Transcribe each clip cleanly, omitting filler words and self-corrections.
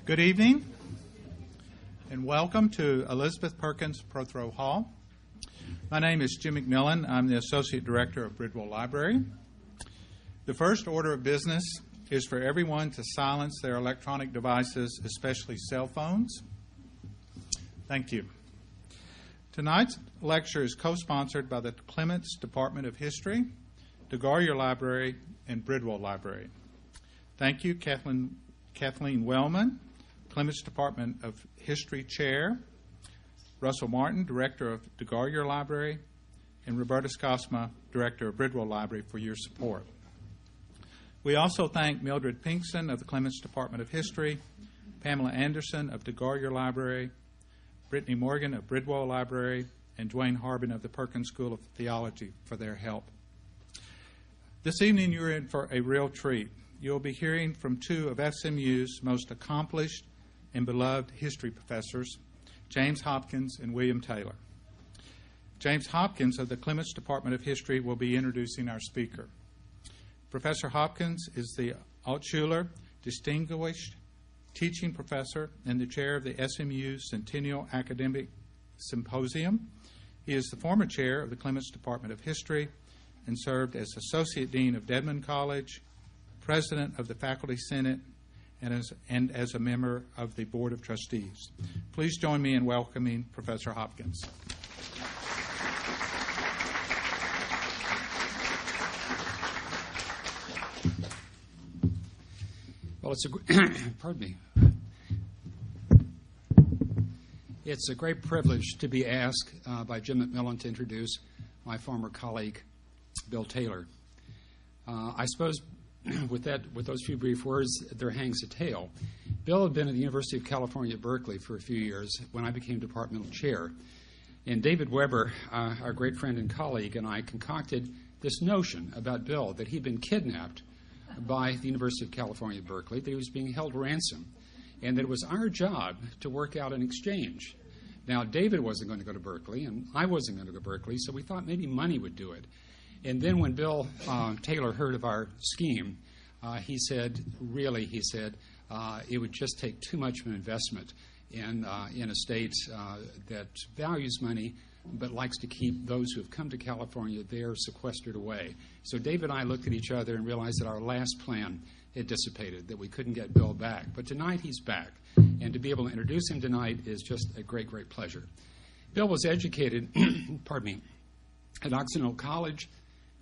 Good evening, and welcome to Elizabeth Perkins Prothero Hall. My name is Jim McMillan. I'm the Associate Director of Bridwell Library. The first order of business is for everyone to silence their electronic devices, especially cell phones. Thank you. Tonight's lecture is co-sponsored by the Clements Department of History, DeGaryer Library, and Bridwell Library. Thank you, Kathleen Wellman, Clements Department of History Chair, Russell Martin, Director of DeGaryer Library, and Roberta Skosma, Director of Bridwell Library, for your support. We also thank Mildred Pinkson of the Clements Department of History, Pamela Anderson of DeGaryer Library, Brittany Morgan of Bridwell Library, and Dwayne Harbin of the Perkins School of Theology for their help. This evening you're in for a real treat. You'll be hearing from two of SMU's most accomplished and beloved history professors, James Hopkins and William Taylor. James Hopkins of the Clements Department of History will be introducing our speaker. Professor Hopkins is the Altshuler Distinguished Teaching Professor and the Chair of the SMU Centennial Academic Symposium. He is the former Chair of the Clements Department of History and served as Associate Dean of Dedman College, President of the Faculty Senate, and as a member of the Board of Trustees. Please join me in welcoming Professor Hopkins. Well, pardon me. It's a great privilege to be asked by Jim McMillan to introduce my former colleague, Bill Taylor. I suppose with those few brief words, there hangs a tale. Bill had been at the University of California at Berkeley for a few years when I became departmental chair. And David Weber, our great friend and colleague, and I concocted this notion about Bill that he'd been kidnapped by the University of California at Berkeley, that he was being held ransom, and that it was our job to work out an exchange. Now, David wasn't going to go to Berkeley, and I wasn't going to go to Berkeley, so we thought maybe money would do it. And then when Bill Taylor heard of our scheme, he said, it would just take too much of an investment in a state that values money but likes to keep those who have come to California there sequestered away. So David and I looked at each other and realized that our last plan had dissipated, that we couldn't get Bill back. But tonight he's back, and to be able to introduce him tonight is just a great, great pleasure. Bill was educated at Occidental College,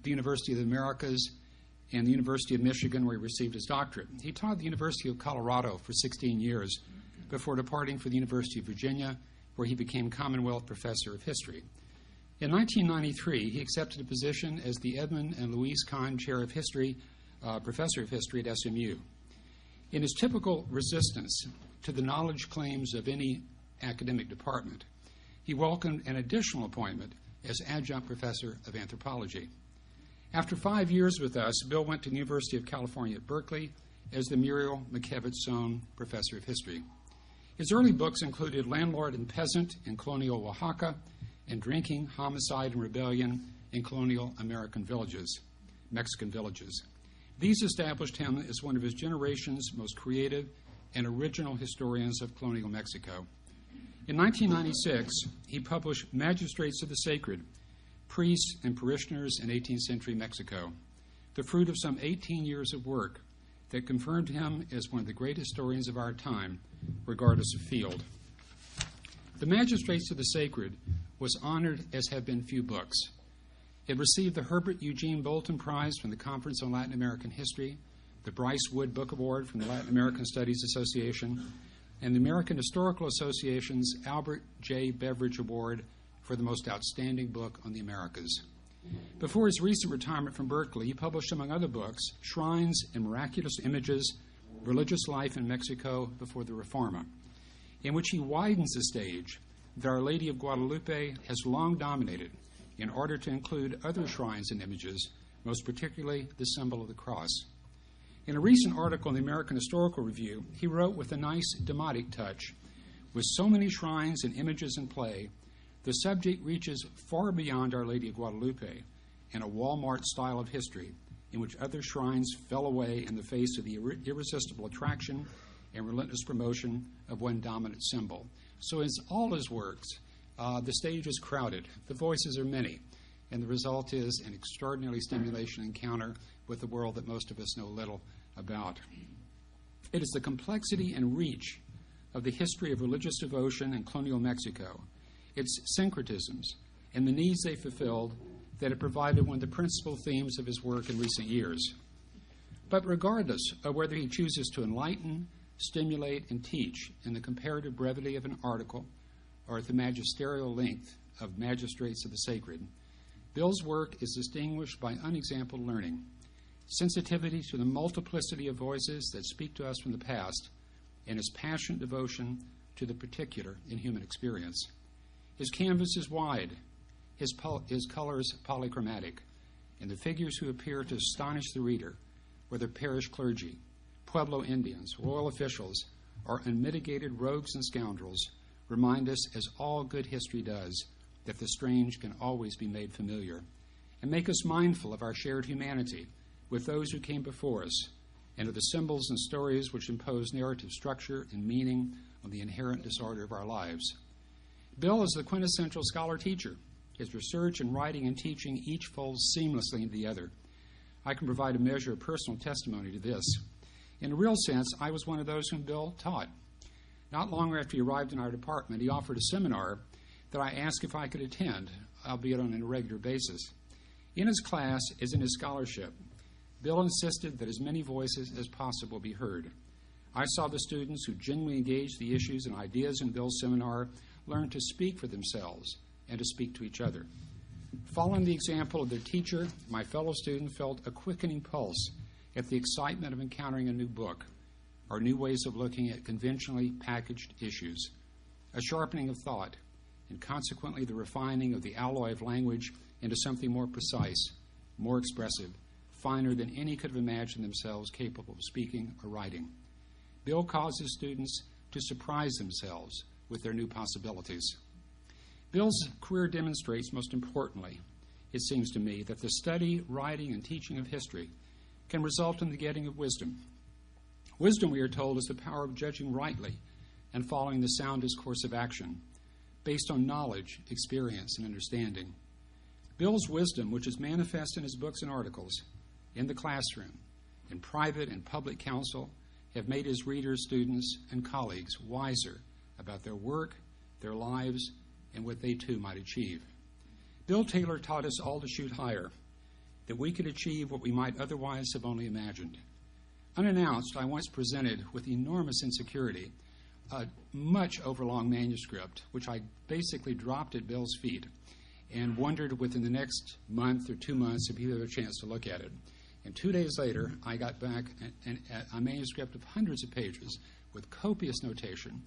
the University of the Americas, and the University of Michigan, where he received his doctorate. He taught at the University of Colorado for 16 years before departing for the University of Virginia, where he became Commonwealth Professor of History. In 1993, he accepted a position as the Edmund and Louise Kahn Chair of History, Professor of History at SMU. In his typical resistance to the knowledge claims of any academic department, he welcomed an additional appointment as Adjunct Professor of Anthropology. After 5 years with us, Bill went to the University of California at Berkeley as the Muriel McKevitt Sonne Professor of History. His early books included Landlord and Peasant in Colonial Oaxaca and Drinking, Homicide, and Rebellion in Colonial Mexican villages. These established him as one of his generation's most creative and original historians of colonial Mexico. In 1996, he published Magistrates of the Sacred, Priests and Parishioners in 18th Century Mexico, the fruit of some 18 years of work that confirmed him as one of the great historians of our time, regardless of field. The Magistrates of the Sacred was honored as have been few books. It received the Herbert Eugene Bolton Prize from the Conference on Latin American History, the Bryce Wood Book Award from the Latin American Studies Association, and the American Historical Association's Albert J. Beveridge Award for the most outstanding book on the Americas. Before his recent retirement from Berkeley, he published, among other books, Shrines and Miraculous Images, Religious Life in Mexico Before the Reforma, in which he widens the stage that Our Lady of Guadalupe has long dominated in order to include other shrines and images, most particularly the symbol of the cross. In a recent article in the American Historical Review, he wrote with a nice demotic touch, "With so many shrines and images in play, the subject reaches far beyond Our Lady of Guadalupe and a Walmart style of history in which other shrines fell away in the face of the irresistible attraction and relentless promotion of one dominant symbol. So in all his works, the stage is crowded, the voices are many, and the result is an extraordinarily stimulating encounter with the world that most of us know little about. It is the complexity and reach of the history of religious devotion in colonial Mexico, its syncretisms, and the needs they fulfilled that have provided one of the principal themes of his work in recent years. But regardless of whether he chooses to enlighten, stimulate, and teach in the comparative brevity of an article or at the magisterial length of Magistrates of the Sacred, Bill's work is distinguished by unexampled learning, sensitivity to the multiplicity of voices that speak to us from the past, and his passionate devotion to the particular in human experience. His canvas is wide, his colors polychromatic, and the figures who appear to astonish the reader, whether parish clergy, Pueblo Indians, royal officials, or unmitigated rogues and scoundrels, remind us, as all good history does, that the strange can always be made familiar, and make us mindful of our shared humanity with those who came before us, and of the symbols and stories which impose narrative structure and meaning on the inherent disorder of our lives. Bill is the quintessential scholar-teacher. His research and writing and teaching each folds seamlessly into the other. I can provide a measure of personal testimony to this. In a real sense, I was one of those whom Bill taught. Not long after he arrived in our department, he offered a seminar that I asked if I could attend, albeit on an irregular basis. In his class, as in his scholarship, Bill insisted that as many voices as possible be heard. I saw the students who genuinely engaged the issues and ideas in Bill's seminar learn to speak for themselves and to speak to each other. Following the example of their teacher, my fellow student felt a quickening pulse at the excitement of encountering a new book or new ways of looking at conventionally packaged issues, a sharpening of thought, and consequently the refining of the alloy of language into something more precise, more expressive, finer than any could have imagined themselves capable of speaking or writing. Bill causes students to surprise themselves with their new possibilities. Bill's career demonstrates, most importantly, it seems to me, that the study, writing, and teaching of history can result in the getting of wisdom. Wisdom, we are told, is the power of judging rightly and following the soundest course of action, based on knowledge, experience, and understanding. Bill's wisdom, which is manifest in his books and articles, in the classroom, in private and public counsel, have made his readers, students, and colleagues wiser about their work, their lives, and what they too might achieve. Bill Taylor taught us all to shoot higher, that we could achieve what we might otherwise have only imagined. Unannounced, I once presented with enormous insecurity a much overlong manuscript, which I basically dropped at Bill's feet and wondered within the next month or 2 months if he'd have a chance to look at it. And 2 days later, I got back a manuscript of hundreds of pages with copious notation,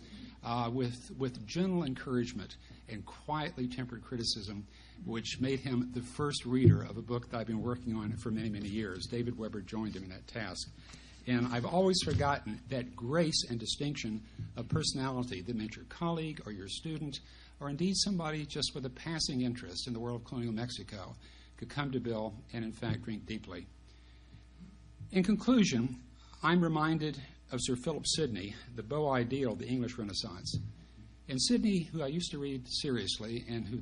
with gentle encouragement and quietly tempered criticism, which made him the first reader of a book that I've been working on for many, many years. David Weber joined him in that task. And I've always forgotten that grace and distinction of personality that meant your colleague or your student, or indeed somebody just with a passing interest in the world of colonial Mexico, could come to Bill and, in fact, drink deeply. In conclusion, I'm reminded of Sir Philip Sidney, the beau ideal of the English Renaissance. And Sidney, who I used to read seriously, and who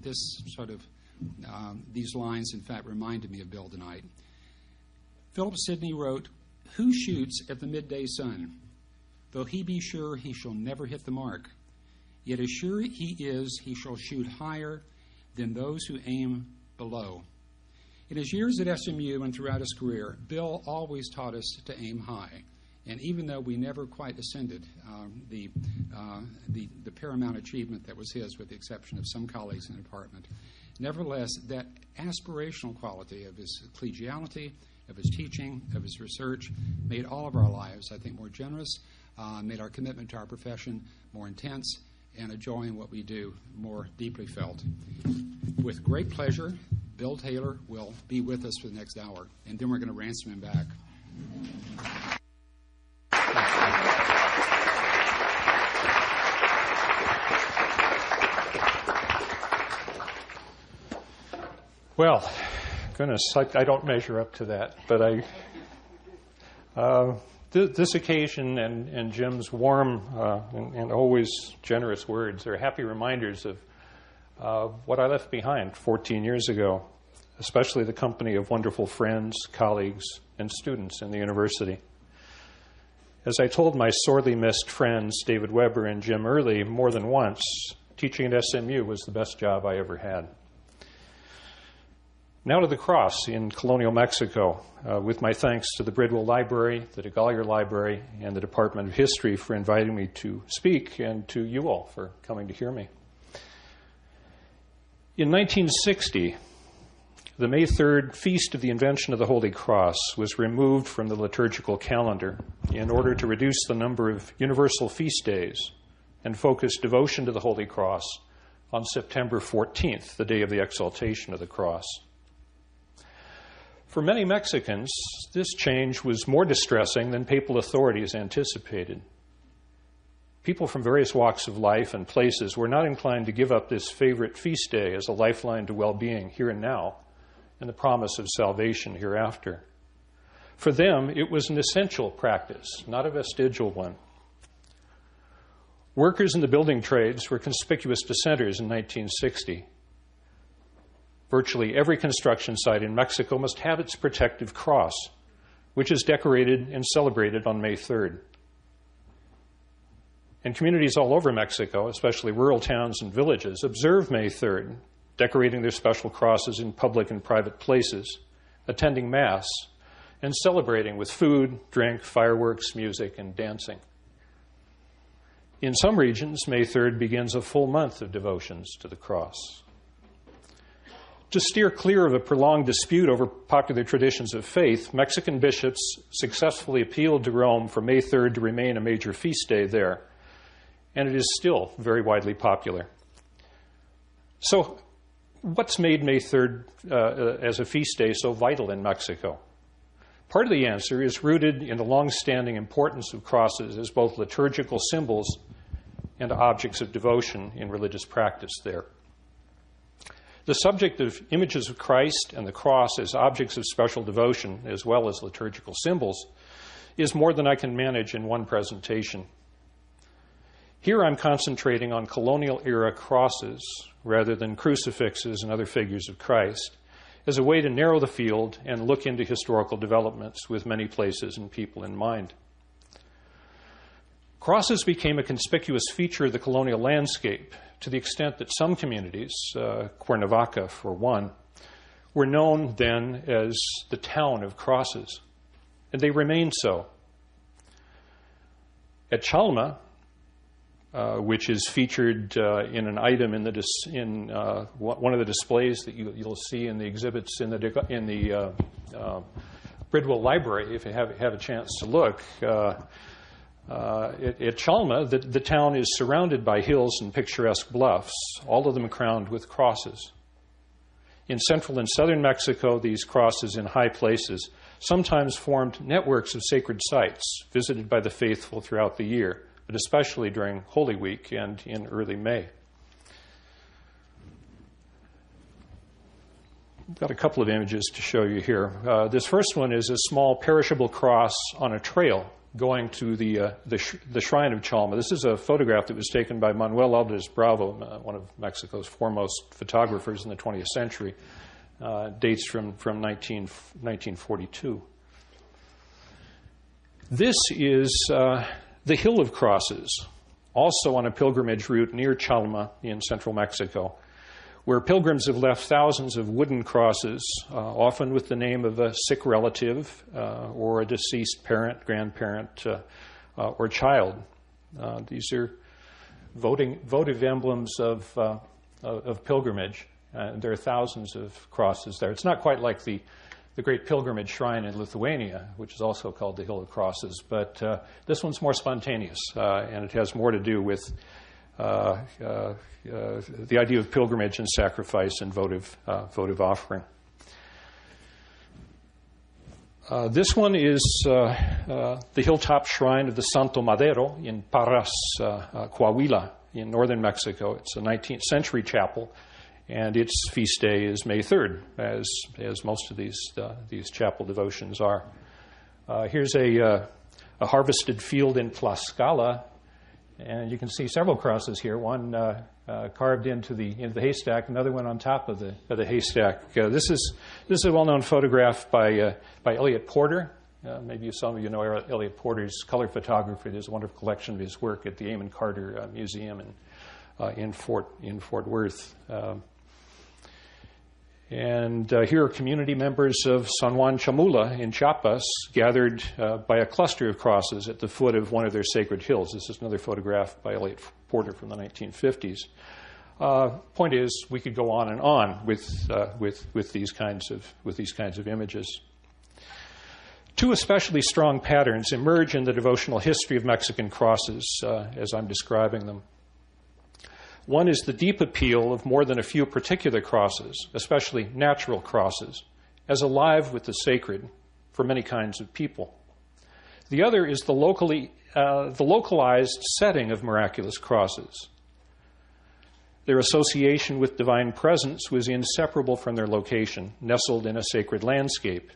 these lines, in fact, reminded me of Bill tonight. Philip Sidney wrote, "Who shoots at the midday sun? Though he be sure he shall never hit the mark, yet as sure he is he shall shoot higher than those who aim below." In his years at SMU and throughout his career, Bill always taught us to aim high. And even though we never quite ascended the paramount achievement that was his, with the exception of some colleagues in the department, nevertheless, that aspirational quality of his collegiality, of his teaching, of his research, made all of our lives, I think, more generous, made our commitment to our profession more intense, and a joy in what we do more deeply felt. With great pleasure, Bill Taylor will be with us for the next hour, and then we're going to ransom him back. Well, goodness, I don't measure up to that, but This occasion and Jim's warm and always generous words are happy reminders of what I left behind 14 years ago, especially the company of wonderful friends, colleagues, and students in the university. As I told my sorely missed friends, David Weber and Jim Early, more than once, teaching at SMU was the best job I ever had. Now to the cross in Colonial Mexico, with my thanks to the Bridwell Library, the DeGolyer Library, and the Department of History for inviting me to speak, and to you all for coming to hear me. In 1960, the May 3rd Feast of the Invention of the Holy Cross was removed from the liturgical calendar in order to reduce the number of universal feast days and focus devotion to the Holy Cross on September 14th, the day of the exaltation of the cross. For many Mexicans, this change was more distressing than papal authorities anticipated. People from various walks of life and places were not inclined to give up this favorite feast day as a lifeline to well-being here and now and the promise of salvation hereafter. For them, it was an essential practice, not a vestigial one. Workers in the building trades were conspicuous dissenters in 1960. Virtually every construction site in Mexico must have its protective cross, which is decorated and celebrated on May 3rd. And communities all over Mexico, especially rural towns and villages, observe May 3rd, decorating their special crosses in public and private places, attending Mass, and celebrating with food, drink, fireworks, music, and dancing. In some regions, May 3rd begins a full month of devotions to the cross. To steer clear of a prolonged dispute over popular traditions of faith, Mexican bishops successfully appealed to Rome for May 3rd to remain a major feast day there, and it is still very widely popular. So, what's made May 3rd as a feast day so vital in Mexico? Part of the answer is rooted in the long-standing importance of crosses as both liturgical symbols and objects of devotion in religious practice there. The subject of images of Christ and the cross as objects of special devotion, as well as liturgical symbols, is more than I can manage in one presentation. Here I'm concentrating on colonial-era crosses rather than crucifixes and other figures of Christ, as a way to narrow the field and look into historical developments with many places and people in mind. Crosses became a conspicuous feature of the colonial landscape to the extent that some communities, Cuernavaca for one, were known then as the town of crosses, and they remained so. At Chalma, which is featured in an item in one of the displays that you'll see in the exhibits in the Bridwell Library, if you have a chance to look. At Chalma, the town is surrounded by hills and picturesque bluffs, all of them crowned with crosses. In central and southern Mexico, these crosses in high places sometimes formed networks of sacred sites visited by the faithful throughout the year, but especially during Holy Week and in early May. I've got a couple of images to show you here. This first one is a small perishable cross on a trail going to the shrine of Chalma. This is a photograph that was taken by Manuel Aldez Bravo, one of Mexico's foremost photographers in the 20th century. Dates from 1942. This is the Hill of Crosses, also on a pilgrimage route near Chalma in central Mexico, where pilgrims have left thousands of wooden crosses, often with the name of a sick relative or a deceased parent, grandparent, or child. These are votive emblems of pilgrimage. There are thousands of crosses there. It's not quite like the great pilgrimage shrine in Lithuania, which is also called the Hill of Crosses, but this one's more spontaneous, and it has more to do with the idea of pilgrimage and sacrifice and votive offering. This one is the hilltop shrine of the Santo Madero in Parras, Coahuila, in northern Mexico. It's a 19th century chapel, and its feast day is May 3rd, as most of these chapel devotions are. Here's a a harvested field in Tlaxcala, and you can see several crosses here, one carved into the haystack, another one on top of the haystack. This is a well-known photograph by Elliot Porter. Maybe some of you know Elliot Porter's color photography. There's a wonderful collection of his work at the Amon Carter Museum in Fort Worth. And here are community members of San Juan Chamula in Chiapas gathered by a cluster of crosses at the foot of one of their sacred hills. This is another photograph by Elliot Porter from the 1950s. Point is, we could go on and on with these kinds of images. Two especially strong patterns emerge in the devotional history of Mexican crosses as I'm describing them. One is the deep appeal of more than a few particular crosses, especially natural crosses, as alive with the sacred for many kinds of people. The other is the localized setting of miraculous crosses. Their association with divine presence was inseparable from their location, nestled in a sacred landscape,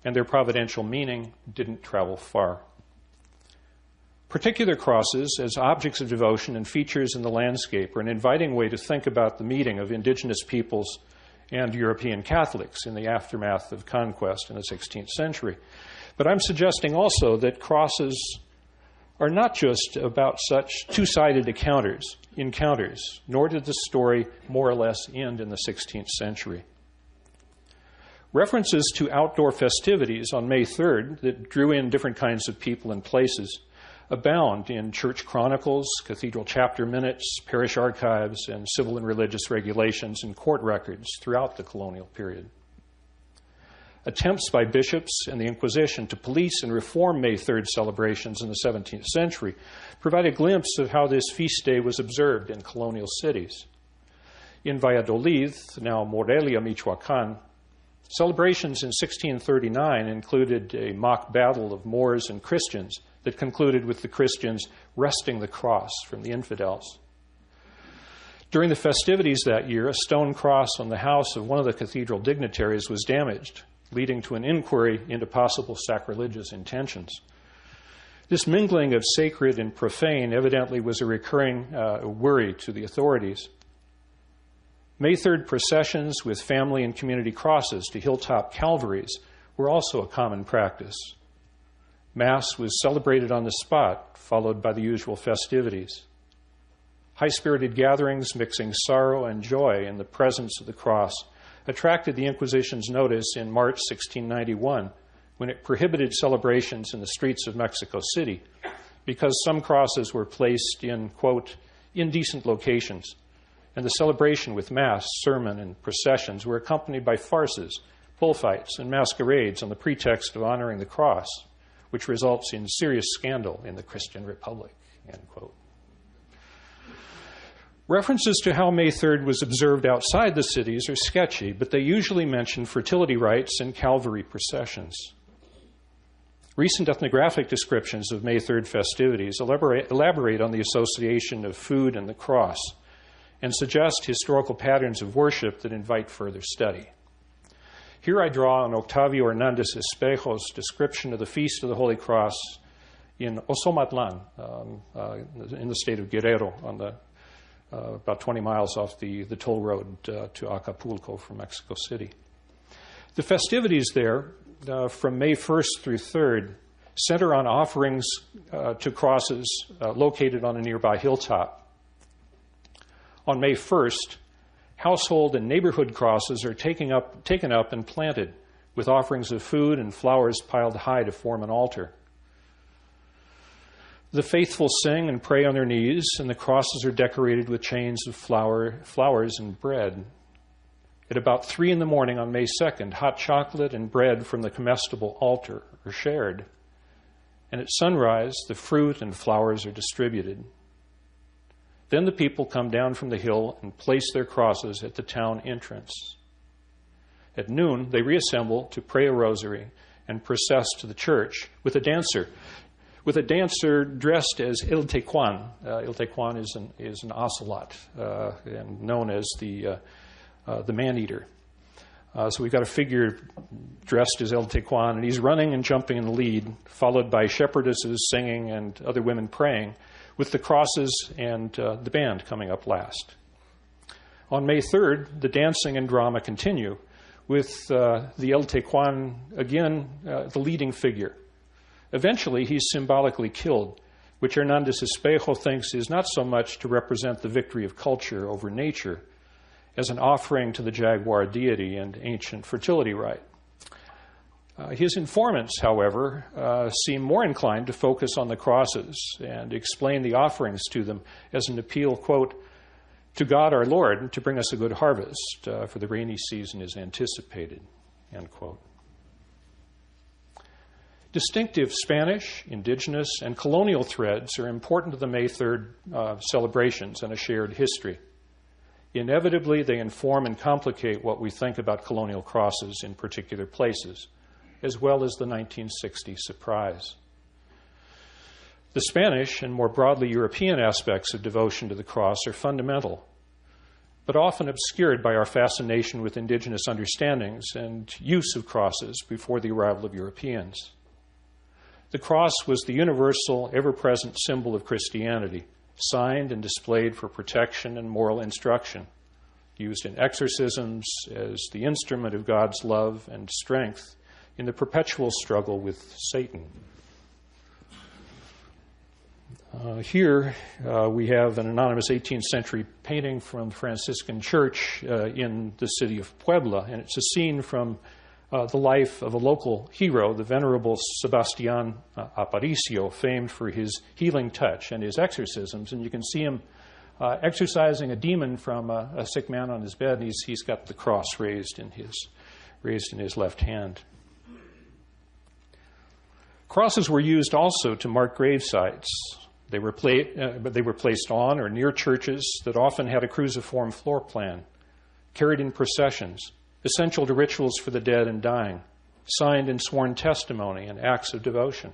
and their providential meaning didn't travel far. Particular crosses as objects of devotion and features in the landscape are an inviting way to think about the meeting of indigenous peoples and European Catholics in the aftermath of conquest in the 16th century. But I'm suggesting also that crosses are not just about such two-sided encounters, nor did the story more or less end in the 16th century. References to outdoor festivities on May 3rd that drew in different kinds of people and places abound in church chronicles, cathedral chapter minutes, parish archives, and civil and religious regulations and court records throughout the colonial period. Attempts by bishops and the Inquisition to police and reform May 3rd celebrations in the 17th century provide a glimpse of how this feast day was observed in colonial cities. In Valladolid, now Morelia, Michoacán, celebrations in 1639 included a mock battle of Moors and Christians that concluded with the Christians wresting the cross from the infidels. During the festivities that year, a stone cross on the house of one of the cathedral dignitaries was damaged, leading to an inquiry into possible sacrilegious intentions. This mingling of sacred and profane evidently was a recurring worry to the authorities. May 3rd processions with family and community crosses to hilltop calvaries were also a common practice. Mass was celebrated on the spot, followed by the usual festivities. High-spirited gatherings mixing sorrow and joy in the presence of the cross attracted the Inquisition's notice in March 1691, when it prohibited celebrations in the streets of Mexico City because some crosses were placed in, quote, indecent locations, and the celebration with Mass, sermon, and processions were accompanied by farces, bullfights, and masquerades on the pretext of honoring the cross, which results in serious scandal in the Christian Republic, end quote. References to how May 3rd was observed outside the cities are sketchy, but they usually mention fertility rites and Calvary processions. Recent ethnographic descriptions of May 3rd festivities elaborate on the association of food and the cross and suggest historical patterns of worship that invite further study. Here I draw on Octavio Hernández Espejo's description of the Feast of the Holy Cross in Ozomatlan, in the state of Guerrero, on the about 20 miles off the toll road to Acapulco from Mexico City. The festivities there, from May 1st through 3rd, center on offerings to crosses located on a nearby hilltop. On May 1st, household and neighborhood crosses are taken up and planted, with offerings of food and flowers piled high to form an altar. The faithful sing and pray on their knees, and the crosses are decorated with chains of flowers and bread. At about 3 a.m. on May 2nd, hot chocolate and bread from the comestible altar are shared. And at sunrise, the fruit and flowers are distributed. Then the people come down from the hill and place their crosses at the town entrance. At noon, they reassemble to pray a rosary and process to the church with a dancer dressed as El Tecuan. El Tecuan is an ocelot and known as the man-eater. So we've got a figure dressed as El Tecuan, and he's running and jumping in the lead, followed by shepherdesses singing and other women praying, with the crosses and the band coming up last. On May 3rd, the dancing and drama continue, with the El Tecuan, again, the leading figure. Eventually, he's symbolically killed, which Hernández Espejo thinks is not so much to represent the victory of culture over nature as an offering to the jaguar deity and ancient fertility rite. His informants, however, seem more inclined to focus on the crosses and explain the offerings to them as an appeal, quote, to God our Lord to bring us a good harvest, for the rainy season is anticipated, end quote. Distinctive Spanish, indigenous, and colonial threads are important to the May 3rd celebrations and a shared history. Inevitably, they inform and complicate what we think about colonial crosses in particular places, as well as the 1960 surprise. The Spanish and more broadly European aspects of devotion to the cross are fundamental, but often obscured by our fascination with indigenous understandings and use of crosses before the arrival of Europeans. The cross was the universal, ever-present symbol of Christianity, signed and displayed for protection and moral instruction, used in exorcisms as the instrument of God's love and strength in the perpetual struggle with Satan. Here we have an anonymous 18th century painting from the Franciscan church in the city of Puebla, and it's a scene from the life of a local hero, the Venerable Sebastián Aparicio, famed for his healing touch and his exorcisms. And you can see him exorcising a demon from a sick man on his bed, and he's got the cross raised in his left hand. Crosses were used also to mark grave sites. They were placed on or near churches that often had a cruciform floor plan, carried in processions, essential to rituals for the dead and dying, signed in sworn testimony and acts of devotion,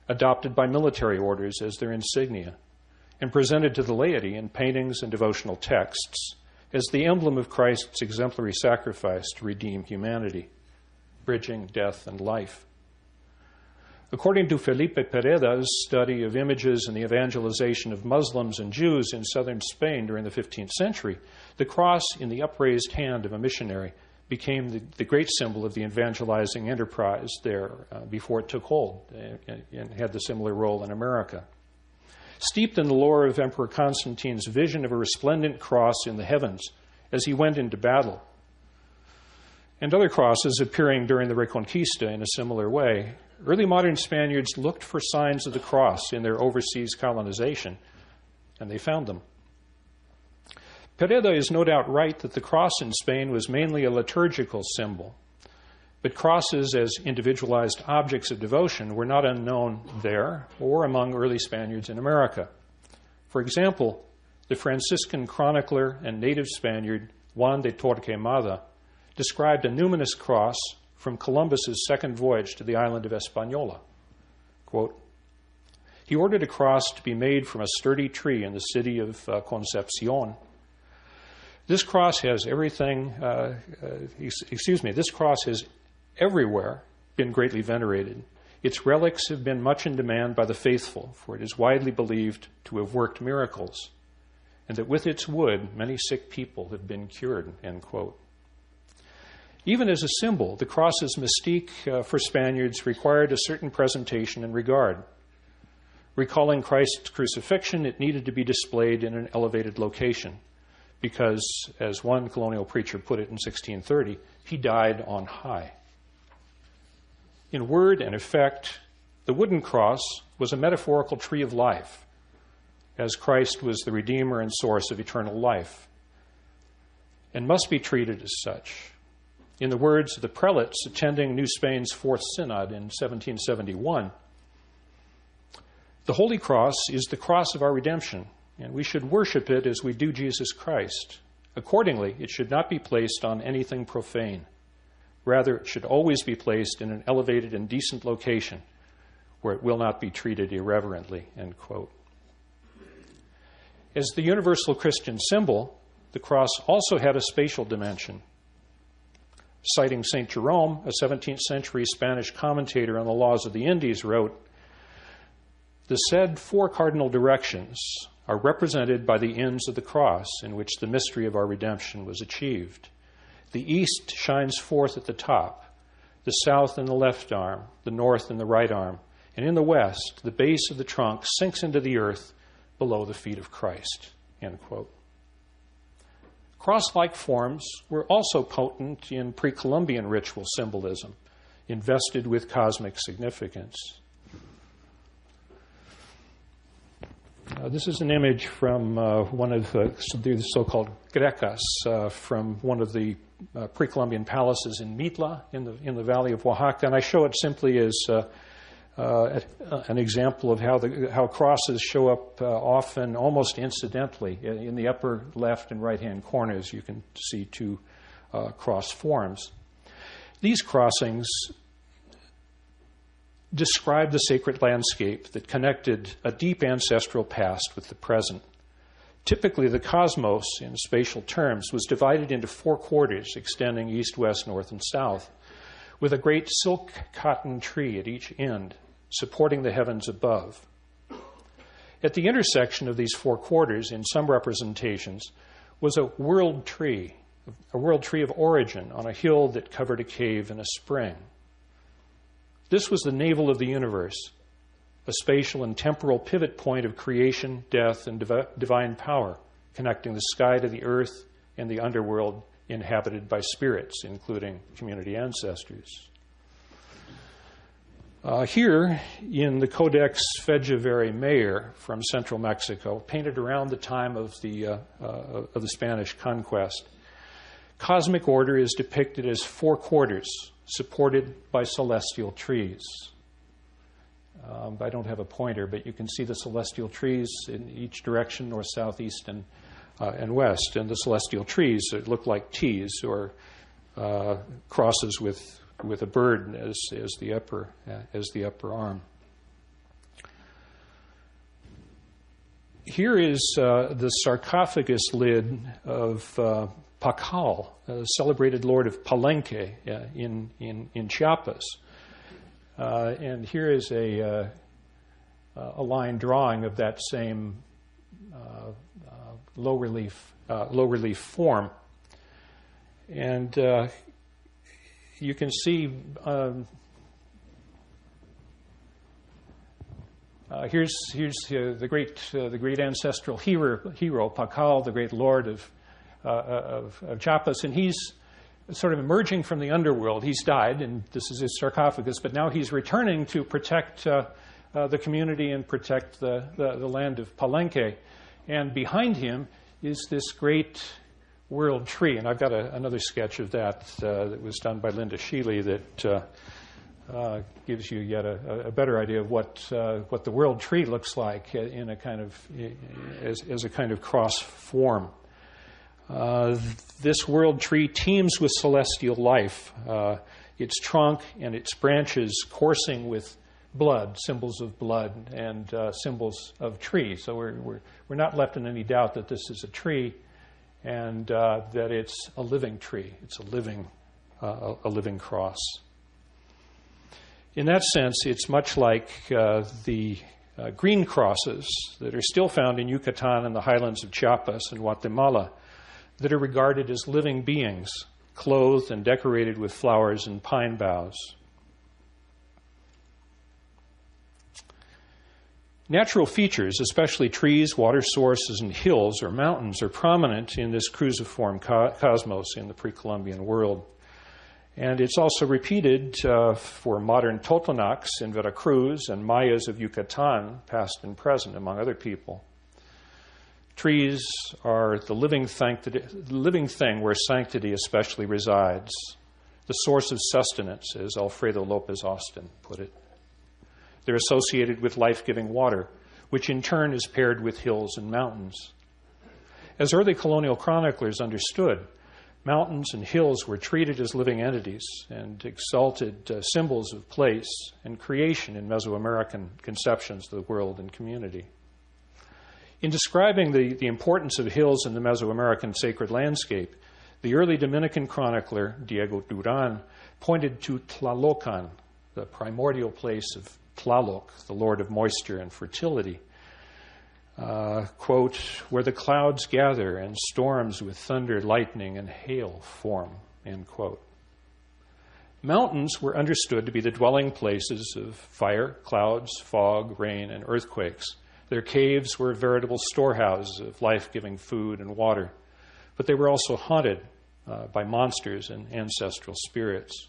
adopted by military orders as their insignia, and presented to the laity in paintings and devotional texts as the emblem of Christ's exemplary sacrifice to redeem humanity, bridging death and life. According to Felipe Pereda's study of images and the evangelization of Muslims and Jews in southern Spain during the 15th century, the cross in the upraised hand of a missionary became the great symbol of the evangelizing enterprise there before it took hold and had the similar role in America. Steeped in the lore of Emperor Constantine's vision of a resplendent cross in the heavens as he went into battle, and other crosses appearing during the Reconquista in a similar way, early modern Spaniards looked for signs of the cross in their overseas colonization, and they found them. Pereda is no doubt right that the cross in Spain was mainly a liturgical symbol, but crosses as individualized objects of devotion were not unknown there or among early Spaniards in America. For example, the Franciscan chronicler and native Spaniard Juan de Torquemada described a numinous cross from Columbus's second voyage to the island of Hispaniola. Quote, he ordered a cross to be made from a sturdy tree in the city of Concepcion. This cross has this cross has everywhere been greatly venerated. Its relics have been much in demand by the faithful, for it is widely believed to have worked miracles, and that with its wood many sick people have been cured, end quote. Even as a symbol, the cross's mystique for Spaniards required a certain presentation and regard. Recalling Christ's crucifixion, it needed to be displayed in an elevated location because, as one colonial preacher put it in 1630, he died on high. In word and effect, the wooden cross was a metaphorical tree of life, as Christ was the Redeemer and source of eternal life, and must be treated as such. In the words of the prelates attending New Spain's Fourth Synod in 1771, the Holy Cross is the cross of our redemption, and we should worship it as we do Jesus Christ. Accordingly, it should not be placed on anything profane. Rather, it should always be placed in an elevated and decent location where it will not be treated irreverently, end quote. As the universal Christian symbol, the cross also had a spatial dimension. Citing St. Jerome, a 17th century Spanish commentator on the laws of the Indies, wrote, "The said four cardinal directions are represented by the ends of the cross in which the mystery of our redemption was achieved. The east shines forth at the top, the south in the left arm, the north in the right arm, and in the west, the base of the trunk sinks into the earth below the feet of Christ." End quote. Cross-like forms were also potent in pre-Columbian ritual symbolism, invested with cosmic significance. This is an image from one of the so-called grecas from one of the pre-Columbian palaces in Mitla in the valley of Oaxaca, and I show it simply as an example of how crosses show up often almost incidentally. In the upper left and right-hand corners, you can see two cross forms. These crossings describe the sacred landscape that connected a deep ancestral past with the present. Typically, the cosmos, in spatial terms, was divided into four quarters extending east, west, north, and south, with a great silk cotton tree at each end, supporting the heavens above. At the intersection of these four quarters, in some representations, was a world tree of origin on a hill that covered a cave in a spring. This was the navel of the universe, a spatial and temporal pivot point of creation, death, and divine power, connecting the sky to the earth and the underworld inhabited by spirits, including community ancestors. Here, in the Codex Fedjaveri Mayor from central Mexico, painted around the time of the Spanish conquest, cosmic order is depicted as four quarters supported by celestial trees. I don't have a pointer, but you can see the celestial trees in each direction, north, south, east, and west. And the celestial trees look like T's or crosses with a bird as the upper arm. Here is the sarcophagus lid of Pacal, the celebrated lord of Palenque in Chiapas. And here is a line drawing of that same low relief form, and you can see here's the great ancestral hero Pacal, the great lord of Chiapas, and he's sort of emerging from the underworld. He's died, and this is his sarcophagus, but now he's returning to protect the community and protect the land of Palenque. And behind him is this great world tree. And I've got another sketch of that that was done by Linda Sheely that gives you yet a better idea of what the world tree looks like in a kind of as a kind of cross form. This world tree teems with celestial life, its trunk and its branches coursing with blood, symbols of blood, and symbols of tree. So we're not left in any doubt that this is a tree and that it's a living tree. It's a living cross. In that sense, it's much like the green crosses that are still found in Yucatan and the highlands of Chiapas and Guatemala, that are regarded as living beings, clothed and decorated with flowers and pine boughs. Natural features, especially trees, water sources, and hills or mountains, are prominent in this cruciform cosmos in the pre-Columbian world. And it's also repeated for modern Totonacs in Veracruz and Mayas of Yucatan, past and present, among other people. Trees are the living thing where sanctity especially resides, the source of sustenance, as Alfredo Lopez Austin put it. They're associated with life-giving water, which in turn is paired with hills and mountains. As early colonial chroniclers understood, mountains and hills were treated as living entities and exalted symbols of place and creation in Mesoamerican conceptions of the world and community. In describing the importance of hills in the Mesoamerican sacred landscape, The early Dominican chronicler, Diego Duran, pointed to Tlalocan, the primordial place of Tlaloc, the lord of moisture and fertility, quote, where the clouds gather and storms with thunder, lightning, and hail form, end quote. Mountains were understood to be the dwelling places of fire, clouds, fog, rain, and earthquakes. Their caves were veritable storehouses of life-giving food and water, but they were also haunted by monsters and ancestral spirits.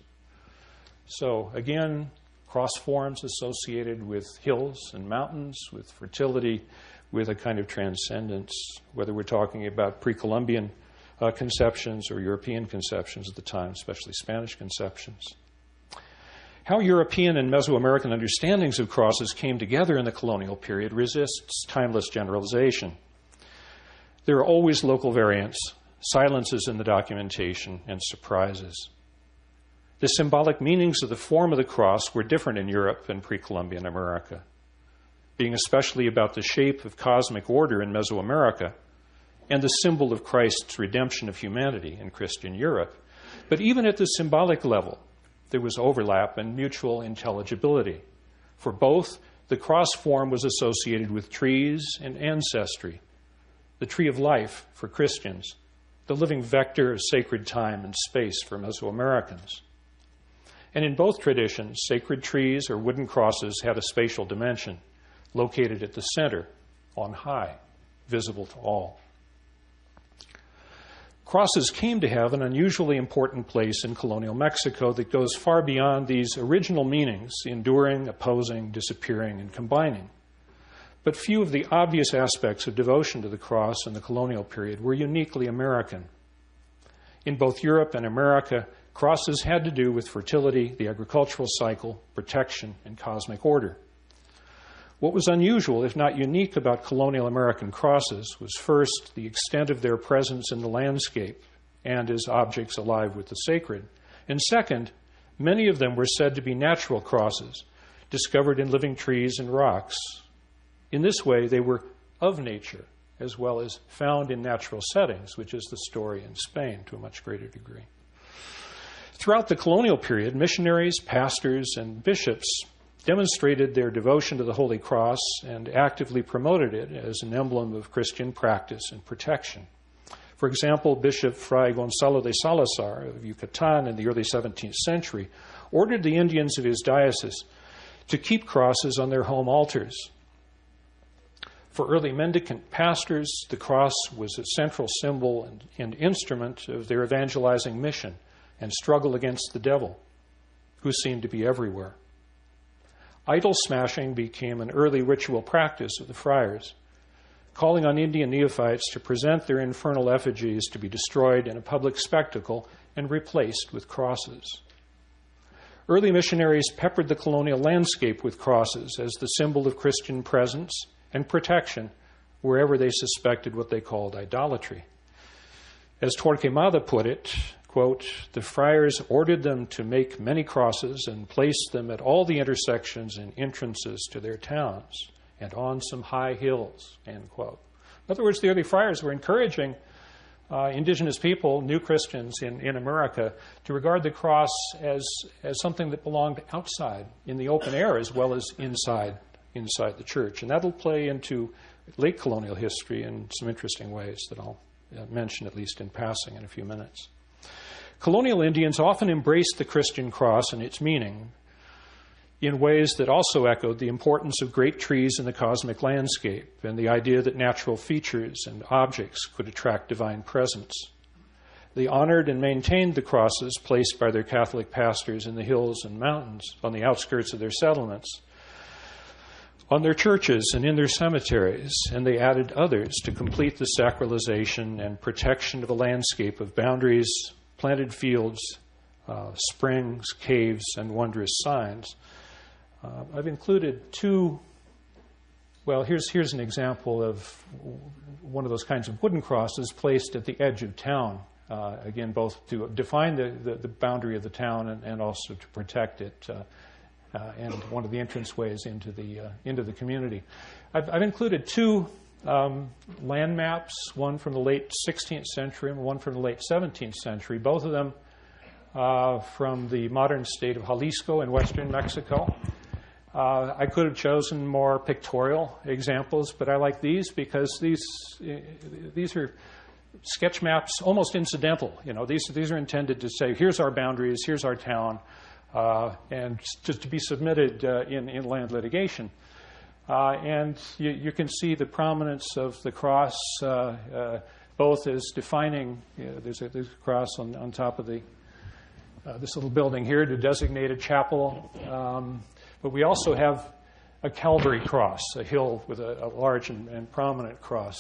So, again, cross forms associated with hills and mountains, with fertility, with a kind of transcendence, whether we're talking about pre-Columbian conceptions or European conceptions at the time, especially Spanish conceptions. How European and Mesoamerican understandings of crosses came together in the colonial period resists timeless generalization. There are always local variants, silences in the documentation, and surprises. The symbolic meanings of the form of the cross were different in Europe and pre-Columbian America, being especially about the shape of cosmic order in Mesoamerica and the symbol of Christ's redemption of humanity in Christian Europe. But even at the symbolic level, there was overlap and mutual intelligibility. For both, the cross form was associated with trees and ancestry. The tree of life for Christians, the living vector of sacred time and space for Mesoamericans. And in both traditions, sacred trees or wooden crosses had a spatial dimension, located at the center, on high, visible to all. Crosses came to have an unusually important place in colonial Mexico that goes far beyond these original meanings, enduring, opposing, disappearing, and combining. But few of the obvious aspects of devotion to the cross in the colonial period were uniquely American. In both Europe and America, crosses had to do with fertility, the agricultural cycle, protection, and cosmic order. What was unusual, if not unique, about colonial American crosses was first the extent of their presence in the landscape and as objects alive with the sacred, and second, many of them were said to be natural crosses, discovered in living trees and rocks. In this way, they were of nature, as well as found in natural settings, which is the story in Spain to a much greater degree. Throughout the colonial period, missionaries, pastors, and bishops demonstrated their devotion to the Holy Cross and actively promoted it as an emblem of Christian practice and protection. For example, Bishop Fray Gonzalo de Salazar of Yucatan in the early 17th century ordered the Indians of his diocese to keep crosses on their home altars. For early mendicant pastors, the cross was a central symbol and instrument of their evangelizing mission and struggle against the devil, who seemed to be everywhere. Idol smashing became an early ritual practice of the friars, calling on Indian neophytes to present their infernal effigies to be destroyed in a public spectacle and replaced with crosses. Early missionaries peppered the colonial landscape with crosses as the symbol of Christian presence and protection wherever they suspected what they called idolatry. As Torquemada put it, quote, the friars ordered them to make many crosses and place them at all the intersections and entrances to their towns and on some high hills, end quote. In other words, the early friars were encouraging indigenous people, new Christians in America, to regard the cross as something that belonged outside, in the open air, as well as inside the church. And that'll play into late colonial history in some interesting ways that I'll mention, at least in passing, in a few minutes. Colonial Indians often embraced the Christian cross and its meaning in ways that also echoed the importance of great trees in the cosmic landscape and the idea that natural features and objects could attract divine presence. They honored and maintained the crosses placed by their Catholic pastors in the hills and mountains on the outskirts of their settlements, on their churches and in their cemeteries, and they added others to complete the sacralization and protection of a landscape of boundaries, planted fields, springs, caves, and wondrous signs. I've included two. Well, here's an example of one of those kinds of wooden crosses placed at the edge of town. Again, both to define the boundary of the town and also to protect it, and one of the entranceways into the community. I've included two land maps, one from the late 16th century and one from the late 17th century, both of them from the modern state of Jalisco in western Mexico. I could have chosen more pictorial examples, but I like these because these are sketch maps, almost incidental. These are intended to say, here's our boundaries, here's our town, and to be submitted in land litigation. And you can see the prominence of the cross, both as defining. There's a cross on top of this little building here to designate a chapel. But we also have a Calvary cross, a hill with a large and prominent cross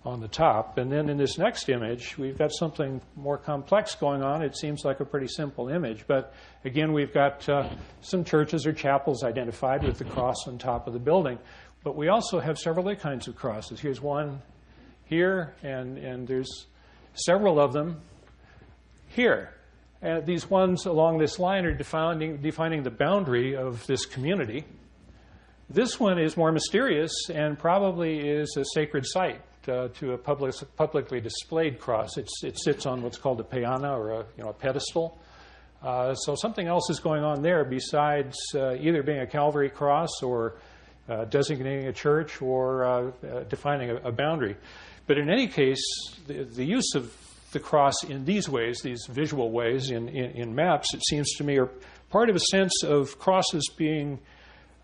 on the top. And then in this next image, we've got something more complex going on. It seems like a pretty simple image. But again, we've got some churches or chapels identified with the cross on top of the building. But we also have several other kinds of crosses. Here's one here, and there's several of them here. These ones along this line are defining the boundary of this community. This one is more mysterious and probably is a sacred site to a publicly displayed cross. It sits on what's called a peana, or a pedestal. So something else is going on there besides either being a Calvary cross or designating a church or defining a boundary. But in any case, the use of the cross in these ways, these visual ways in maps, it seems to me, are part of a sense of crosses being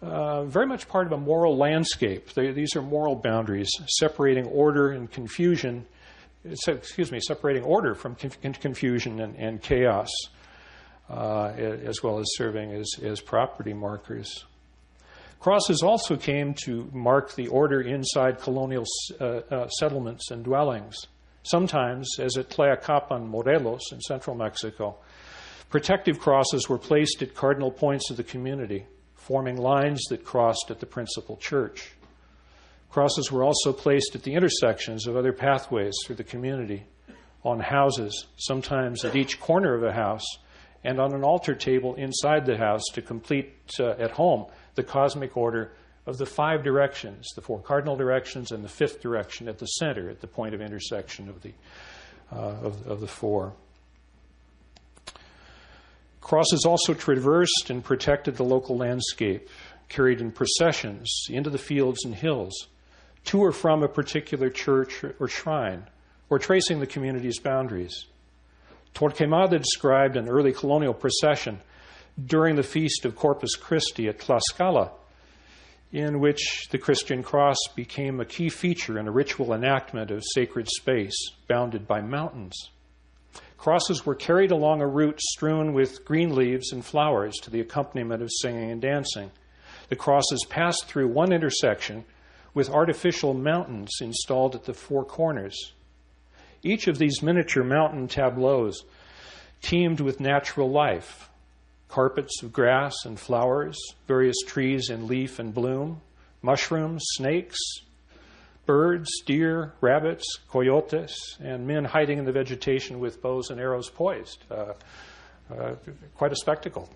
very much part of a moral landscape. These are moral boundaries, separating order and confusion. Separating order from confusion and chaos, as well as serving as property markers. Crosses also came to mark the order inside colonial settlements and dwellings. Sometimes, as at Tlayacapan, Morelos, in central Mexico, protective crosses were placed at cardinal points of the community, forming lines that crossed at the principal church. Crosses were also placed at the intersections of other pathways through the community, on houses, sometimes at each corner of a house, and on an altar table inside the house to complete at home the cosmic order of the 5 directions, the 4 cardinal directions, and the 5th direction at the center, at the point of intersection of the 4. Crosses also traversed and protected the local landscape, carried in processions into the fields and hills, to or from a particular church or shrine, or tracing the community's boundaries. Torquemada described an early colonial procession during the feast of Corpus Christi at Tlaxcala, in which the Christian cross became a key feature in a ritual enactment of sacred space bounded by mountains. Crosses were carried along a route strewn with green leaves and flowers to the accompaniment of singing and dancing. The crosses passed through one intersection with artificial mountains installed at the 4 corners. Each of these miniature mountain tableaus teemed with natural life, carpets of grass and flowers, various trees in leaf and bloom, mushrooms, snakes, birds, deer, rabbits, coyotes, and men hiding in the vegetation with bows and arrows poised. Quite a spectacle.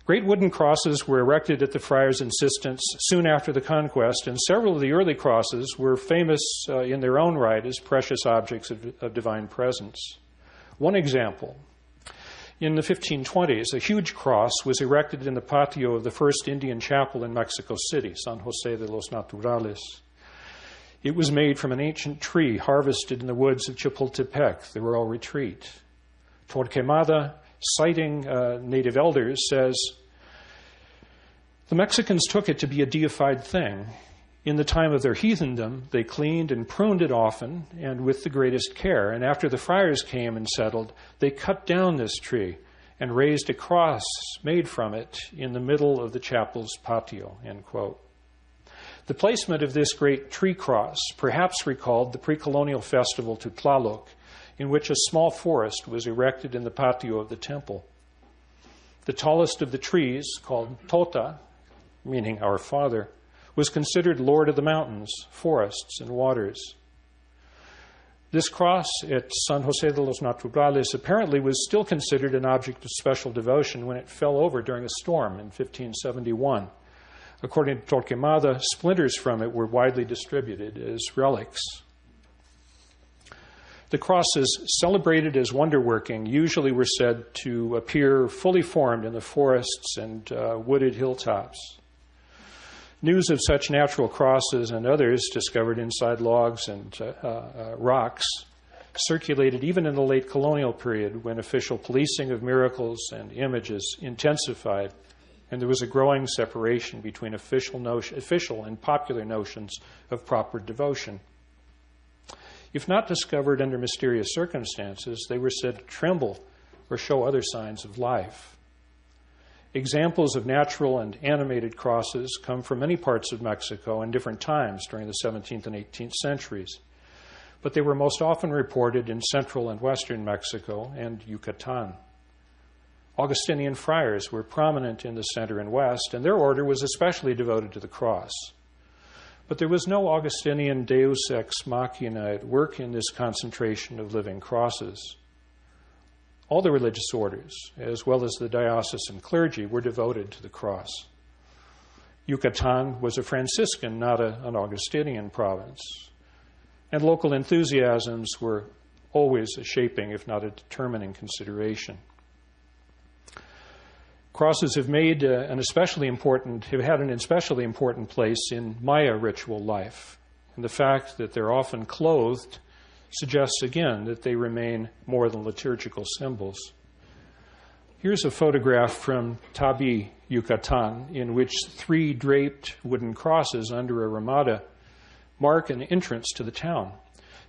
Great wooden crosses were erected at the friars' insistence soon after the conquest, and several of the early crosses were famous in their own right as precious objects of divine presence. One example, in the 1520s, a huge cross was erected in the patio of the first Indian chapel in Mexico City, San Jose de los Naturales. It was made from an ancient tree harvested in the woods of Chapultepec, the rural retreat. Torquemada, citing native elders, says, "The Mexicans took it to be a deified thing. In the time of their heathendom, they cleaned and pruned it often and with the greatest care. And after the friars came and settled, they cut down this tree and raised a cross made from it in the middle of the chapel's patio." End quote. The placement of this great tree cross perhaps recalled the pre-colonial festival to Tlaloc, in which a small forest was erected in the patio of the temple. The tallest of the trees, called Tota, meaning our Father, was considered Lord of the mountains, forests, and waters. This cross at San Jose de los Naturales apparently was still considered an object of special devotion when it fell over during a storm in 1571. According to Torquemada, splinters from it were widely distributed as relics. The crosses, celebrated as wonderworking, usually were said to appear fully formed in the forests and wooded hilltops. News of such natural crosses and others discovered inside logs and rocks circulated even in the late colonial period, when official policing of miracles and images intensified, and there was a growing separation between official and popular notions of proper devotion. If not discovered under mysterious circumstances, they were said to tremble or show other signs of life. Examples of natural and animated crosses come from many parts of Mexico in different times during the 17th and 18th centuries, but they were most often reported in central and western Mexico and Yucatan. Augustinian friars were prominent in the center and west, and their order was especially devoted to the cross. But there was no Augustinian deus ex machina at work in this concentration of living crosses. All the religious orders, as well as the diocesan clergy, were devoted to the cross. Yucatan was a Franciscan, not an Augustinian province. And local enthusiasms were always a shaping, if not a determining consideration. Crosses have had an especially important place in Maya ritual life. And the fact that they're often clothed suggests again that they remain more than liturgical symbols. Here's a photograph from Tabi, Yucatan, in which 3 draped wooden crosses under a ramada mark an entrance to the town.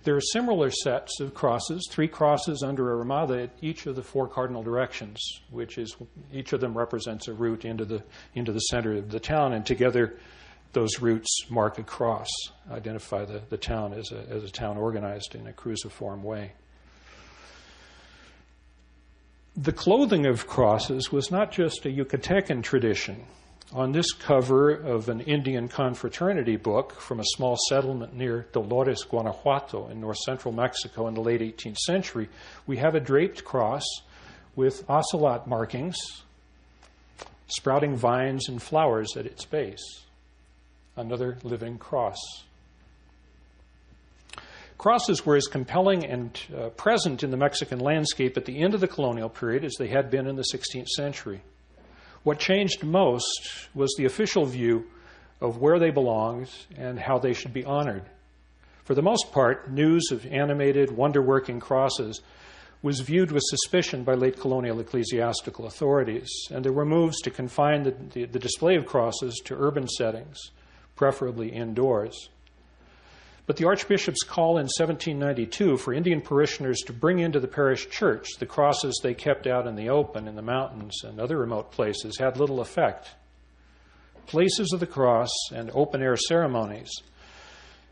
There are similar sets of crosses, 3 crosses under a ramada at each of the 4 cardinal directions, which is each of them represents a route into the center of the town, and together those routes mark a cross, identify the town as a town organized in a cruciform way. The clothing of crosses was not just a Yucatecan tradition. On this cover of an Indian confraternity book from a small settlement near Dolores, Guanajuato, in north-central Mexico in the late 18th century, we have a draped cross with ocelot markings, sprouting vines and flowers at its base. Another living cross. Crosses were as compelling and present in the Mexican landscape at the end of the colonial period as they had been in the 16th century. What changed most was the official view of where they belonged and how they should be honored. For the most part, news of animated, wonder-working crosses was viewed with suspicion by late colonial ecclesiastical authorities, and there were moves to confine the display of crosses to urban settings, preferably indoors. But the Archbishop's call in 1792 for Indian parishioners to bring into the parish church the crosses they kept out in the open, in the mountains and other remote places, had little effect. Places of the cross and open-air ceremonies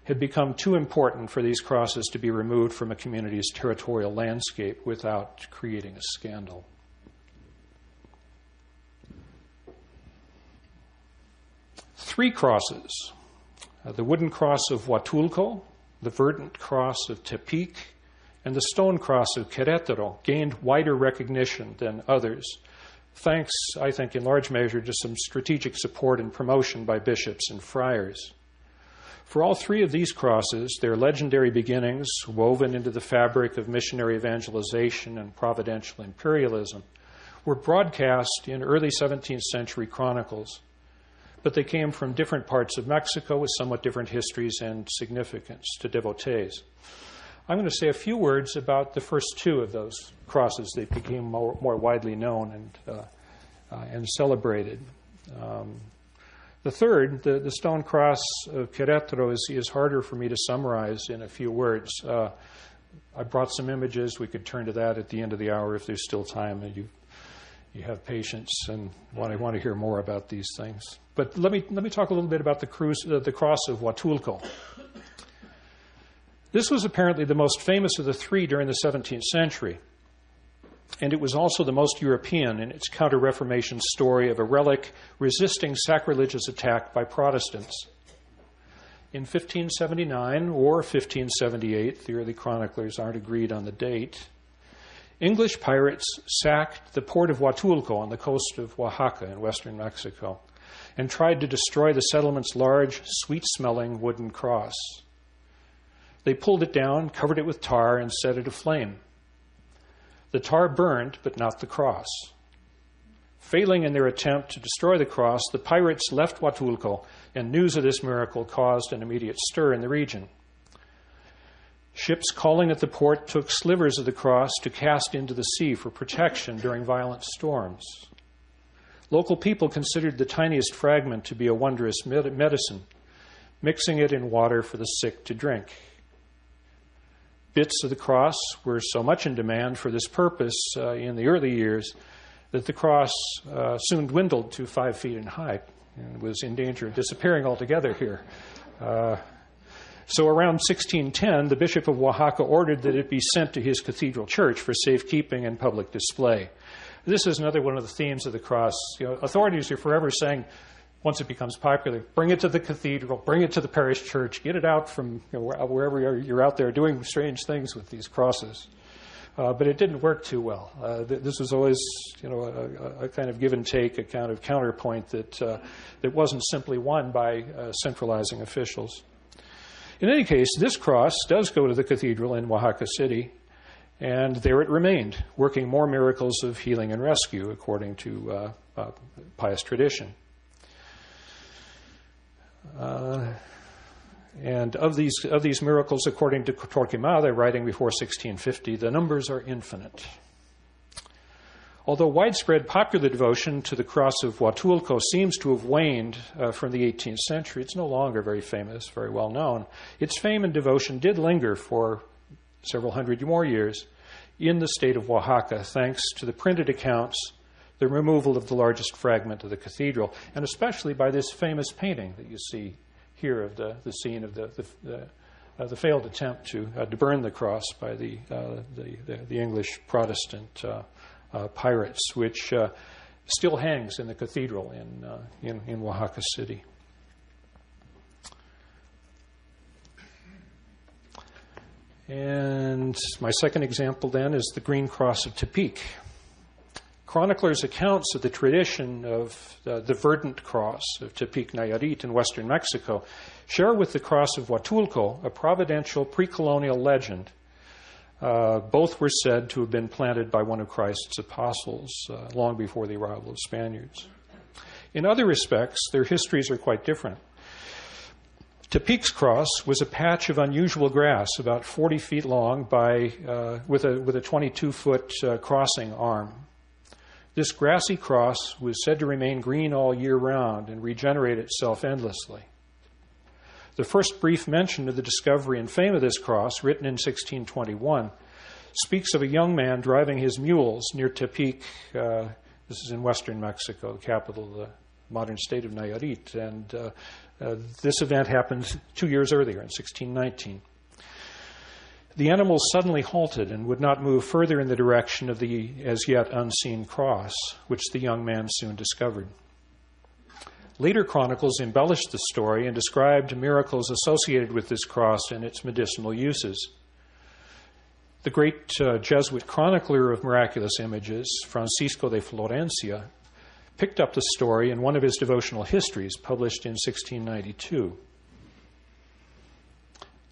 had become too important for these crosses to be removed from a community's territorial landscape without creating a scandal. Three crosses. The wooden cross of Huatulco, the verdant cross of Tepic, and the stone cross of Querétaro gained wider recognition than others, thanks, I think, in large measure to some strategic support and promotion by bishops and friars. For all 3 of these crosses, their legendary beginnings, woven into the fabric of missionary evangelization and providential imperialism, were broadcast in early 17th century chronicles, but they came from different parts of Mexico with somewhat different histories and significance to devotees. I'm going to say a few words about the first 2 of those crosses. They became more widely known and celebrated. The third, the stone cross of Querétaro, is harder for me to summarize in a few words. I brought some images. We could turn to that at the end of the hour if there's still time and you have patience and want to hear more about these things. But let me talk a little bit about the cross of Huatulco. This was apparently the most famous of the 3 during the 17th century, and it was also the most European in its counter-Reformation story of a relic resisting sacrilegious attack by Protestants. In 1579 or 1578, the early chroniclers aren't agreed on the date, English pirates sacked the port of Huatulco on the coast of Oaxaca in western Mexico. and tried to destroy the settlement's large, sweet-smelling wooden cross. They pulled it down, covered it with tar, and set it aflame. The tar burned, but not the cross. Failing in their attempt to destroy the cross, the pirates left Huatulco, and news of this miracle caused an immediate stir in the region. Ships calling at the port took slivers of the cross to cast into the sea for protection during violent storms. Local people considered the tiniest fragment to be a wondrous medicine, mixing it in water for the sick to drink. Bits of the cross were so much in demand for this purpose in the early years that the cross soon dwindled to 5 feet in height and was in danger of disappearing altogether here. So around 1610, the Bishop of Oaxaca ordered that it be sent to his cathedral church for safekeeping and public display. This is another one of the themes of the cross. Authorities are forever saying, once it becomes popular, bring it to the cathedral, bring it to the parish church, get it out from wherever you're out there doing strange things with these crosses. But it didn't work too well. This was always, a kind of give and take, a kind of counterpoint that wasn't simply won by centralizing officials. In any case, this cross does go to the cathedral in Oaxaca City, and there it remained, working more miracles of healing and rescue, according to pious tradition. And of these miracles, according to Torquemada, writing before 1650, the numbers are infinite. Although widespread popular devotion to the cross of Huatulco seems to have waned from the 18th century, it's no longer very famous, very well known. Its fame and devotion did linger for several hundred more years in the state of Oaxaca, thanks to the printed accounts, the removal of the largest fragment of the cathedral, and especially by this famous painting that you see here of the scene of the failed attempt to burn the cross by the English Protestant pirates, which still hangs in the cathedral in Oaxaca City. And my second example then is the Green Cross of Tepic. Chroniclers' accounts of the tradition of the verdant cross of Tepic Nayarit in western Mexico share with the cross of Huatulco a providential pre-colonial legend. Both were said to have been planted by one of Christ's apostles long before the arrival of Spaniards. In other respects, their histories are quite different. Tepic's cross was a patch of unusual grass, about 40 feet long, with a 22-foot crossing arm. This grassy cross was said to remain green all year round and regenerate itself endlessly. The first brief mention of the discovery and fame of this cross, written in 1621, speaks of a young man driving his mules near Tepic. This is in western Mexico, the capital of the modern state of Nayarit. And this event happened 2 years earlier, in 1619. The animals suddenly halted and would not move further in the direction of the as yet unseen cross, which the young man soon discovered. Later chronicles embellished the story and described miracles associated with this cross and its medicinal uses. The great Jesuit chronicler of miraculous images, Francisco de Florencia, picked up the story in one of his devotional histories published in 1692.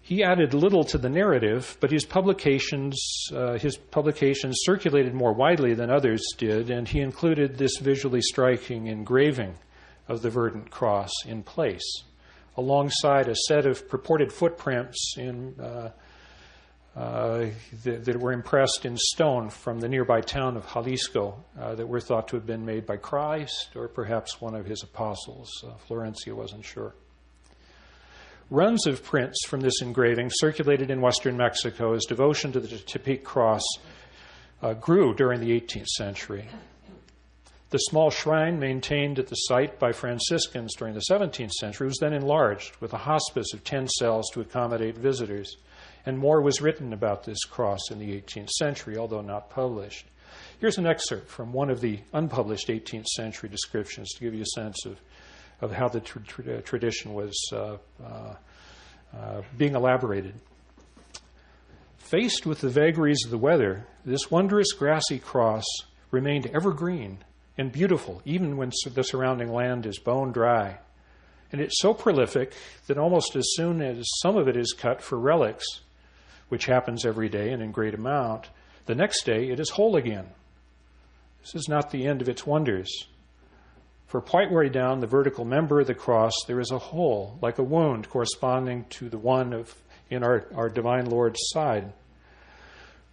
He added little to the narrative, but his publications circulated more widely than others did, and he included this visually striking engraving of the verdant cross in place, alongside a set of purported footprints that were impressed in stone from the nearby town of Jalisco that were thought to have been made by Christ or perhaps one of his apostles. Florencia wasn't sure. Runs of prints from this engraving circulated in western Mexico as devotion to the Tepic cross grew during the 18th century. The small shrine maintained at the site by Franciscans during the 17th century was then enlarged with a hospice of 10 cells to accommodate visitors, and more was written about this cross in the 18th century, although not published. Here's an excerpt from one of the unpublished 18th century descriptions to give you a sense of how the tradition was being elaborated. Faced with the vagaries of the weather, this wondrous grassy cross remained evergreen and beautiful, even when the surrounding land is bone dry. And it's so prolific that almost as soon as some of it is cut for relics, which happens every day and in great amount, the next day it is whole again. This is not the end of its wonders. For partway down the vertical member of the cross, there is a hole, like a wound, corresponding to the one in our divine Lord's side,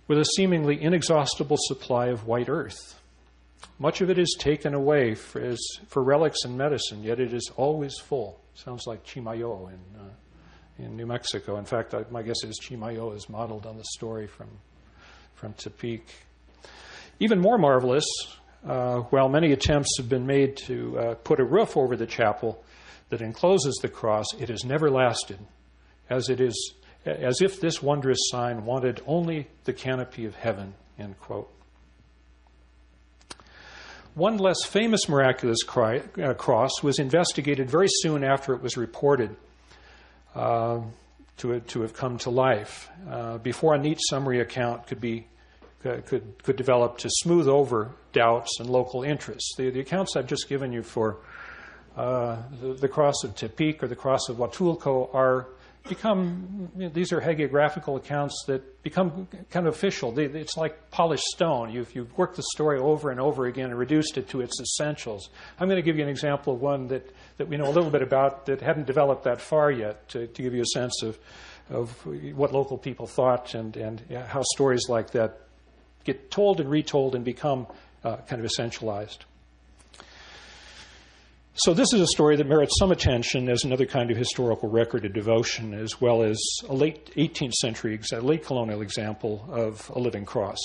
with a seemingly inexhaustible supply of white earth. Much of it is taken away for relics and medicine, yet it is always full. Sounds like Chimayo in New Mexico. In fact, my guess is Chimayo is modeled on the story from Tepic. Even more marvelous, while many attempts have been made to put a roof over the chapel that encloses the cross, it has never lasted, as if this wondrous sign wanted only the canopy of heaven, end quote. One less famous miraculous cross was investigated very soon after it was reported to have come to life, before a neat summary account could develop to smooth over doubts and local interests. The accounts I've just given you for the cross of Tepic or the cross of Huatulco these are hagiographical accounts that become kind of official. It's like polished stone. You've worked the story over and over again and reduced it to its essentials. I'm going to give you an example of one that we know a little bit about that hadn't developed that far yet, to give you a sense of what local people thought and how stories like that get told and retold and become kind of essentialized. So this is a story that merits some attention as another kind of historical record of devotion, as well as a late 18th century, late colonial example of a living cross.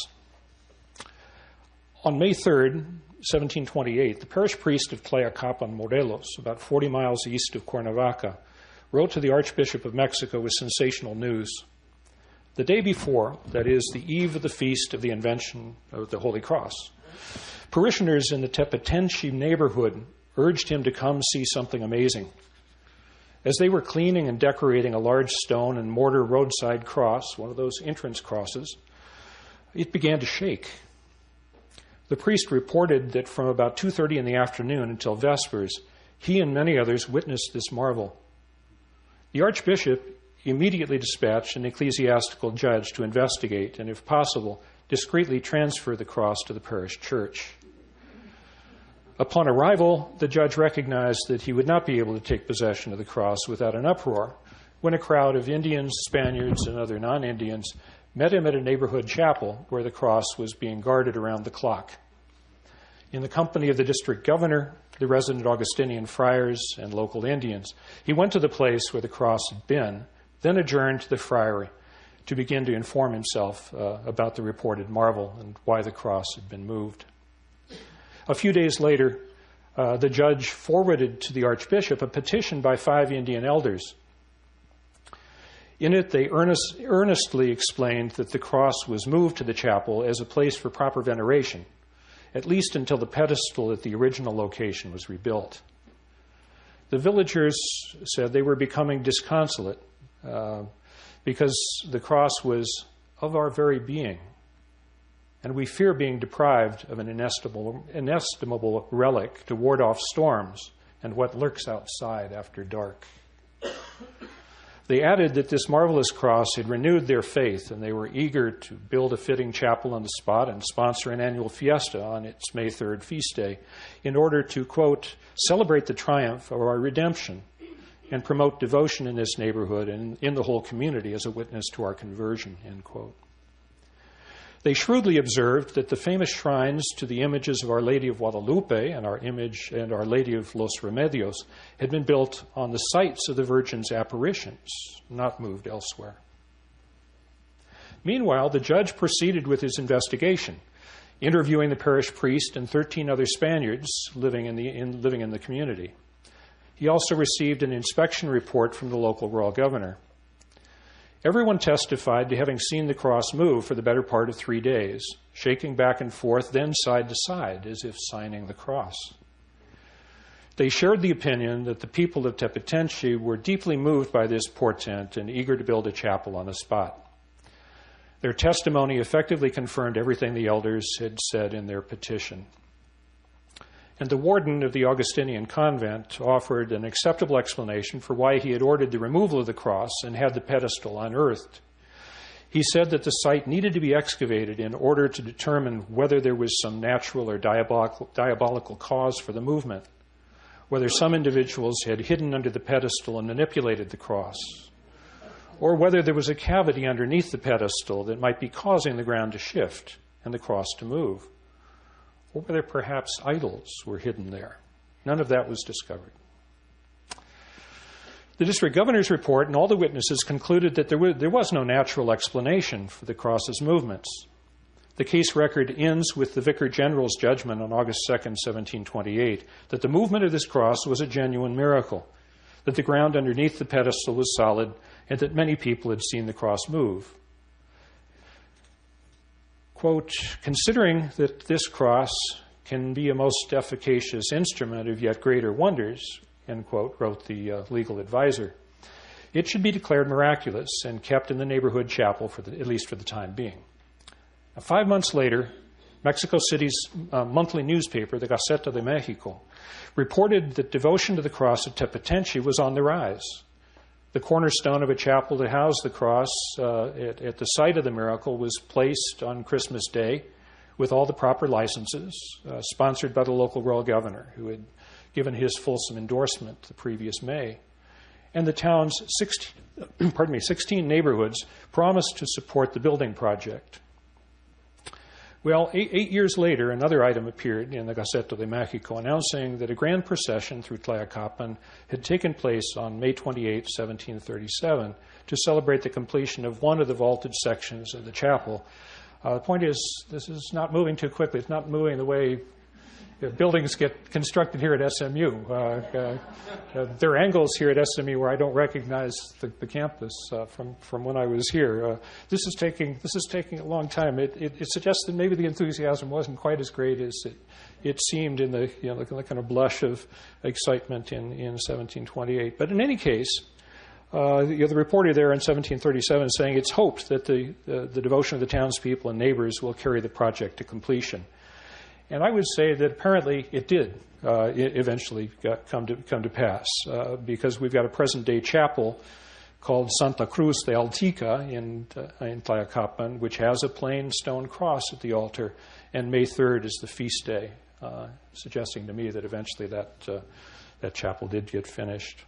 On May 3rd, 1728, the parish priest of Tlayacapan, Morelos, about 40 miles east of Cuernavaca, wrote to the Archbishop of Mexico with sensational news. The day before, that is, the eve of the feast of the invention of the Holy Cross, parishioners in the Tepetenchi neighborhood urged him to come see something amazing. As they were cleaning and decorating a large stone and mortar roadside cross, one of those entrance crosses, it began to shake. The priest reported that from about 2:30 in the afternoon until Vespers, he and many others witnessed this marvel. The Archbishop immediately dispatched an ecclesiastical judge to investigate and, if possible, discreetly transfer the cross to the parish church. Upon arrival, the judge recognized that he would not be able to take possession of the cross without an uproar when a crowd of Indians, Spaniards, and other non-Indians met him at a neighborhood chapel where the cross was being guarded around the clock. In the company of the district governor, the resident Augustinian friars, and local Indians, he went to the place where the cross had been, then adjourned to the friary to begin to inform himself about the reported marvel and why the cross had been moved. A few days later, the judge forwarded to the Archbishop a petition by 5 Indian elders. In it, they earnestly explained that the cross was moved to the chapel as a place for proper veneration, at least until the pedestal at the original location was rebuilt. The villagers said they were becoming disconsolate because the cross was of our very being, and we fear being deprived of an inestimable relic to ward off storms and what lurks outside after dark. They added that this marvelous cross had renewed their faith, and they were eager to build a fitting chapel on the spot and sponsor an annual fiesta on its May 3rd feast day in order to, quote, celebrate the triumph of our redemption and promote devotion in this neighborhood and in the whole community as a witness to our conversion, end quote. They shrewdly observed that the famous shrines to the images of Our Lady of Guadalupe and Our Lady of Los Remedios had been built on the sites of the Virgin's apparitions, not moved elsewhere. Meanwhile, the judge proceeded with his investigation, interviewing the parish priest and 13 other Spaniards living in the community. He also received an inspection report from the local royal governor. Everyone testified to having seen the cross move for the better part of 3 days, shaking back and forth, then side to side, as if signing the cross. They shared the opinion that the people of Tepetenchi were deeply moved by this portent and eager to build a chapel on the spot. Their testimony effectively confirmed everything the elders had said in their petition. and the warden of the Augustinian convent offered an acceptable explanation for why he had ordered the removal of the cross and had the pedestal unearthed. He said that the site needed to be excavated in order to determine whether there was some natural or diabolical cause for the movement, whether some individuals had hidden under the pedestal and manipulated the cross, or whether there was a cavity underneath the pedestal that might be causing the ground to shift and the cross to move, or whether perhaps idols were hidden there. None of that was discovered. The district governor's report and all the witnesses concluded that there was no natural explanation for the cross's movements. The case record ends with the Vicar General's judgment on August 2nd, 1728, that the movement of this cross was a genuine miracle, that the ground underneath the pedestal was solid, and that many people had seen the cross move. Quote, "Considering that this cross can be a most efficacious instrument of yet greater wonders," end quote, wrote the legal advisor, "it should be declared miraculous and kept in the neighborhood chapel, at least for the time being." Now, 5 months later, Mexico City's monthly newspaper, the Gaceta de Mexico, reported that devotion to the cross at Tepetenchi was on the rise. The cornerstone of a chapel that housed the cross at the site of the miracle was placed on Christmas Day with all the proper licenses, sponsored by the local royal governor, who had given his fulsome endorsement the previous May. And the town's 16 neighborhoods promised to support the building project. Well, eight years later, another item appeared in the Gaceta de Mexico announcing that a grand procession through Tlayacapan had taken place on May 28, 1737, to celebrate the completion of one of the vaulted sections of the chapel. The point is, this is not moving too quickly. It's not moving the way buildings get constructed here at SMU. There are angles here at SMU where I don't recognize the campus from when I was here. This is taking a long time. It suggests that maybe the enthusiasm wasn't quite as great as it seemed in the the kind of blush of excitement in 1728. But in any case, the reporter there in 1737 is saying it's hoped that the devotion of the townspeople and neighbors will carry the project to completion. And I would say that apparently it did eventually come to pass, because we've got a present-day chapel called Santa Cruz de Altica in Tlayacapan, which has a plain stone cross at the altar, and May 3rd is the feast day, suggesting to me that eventually that chapel did get finished.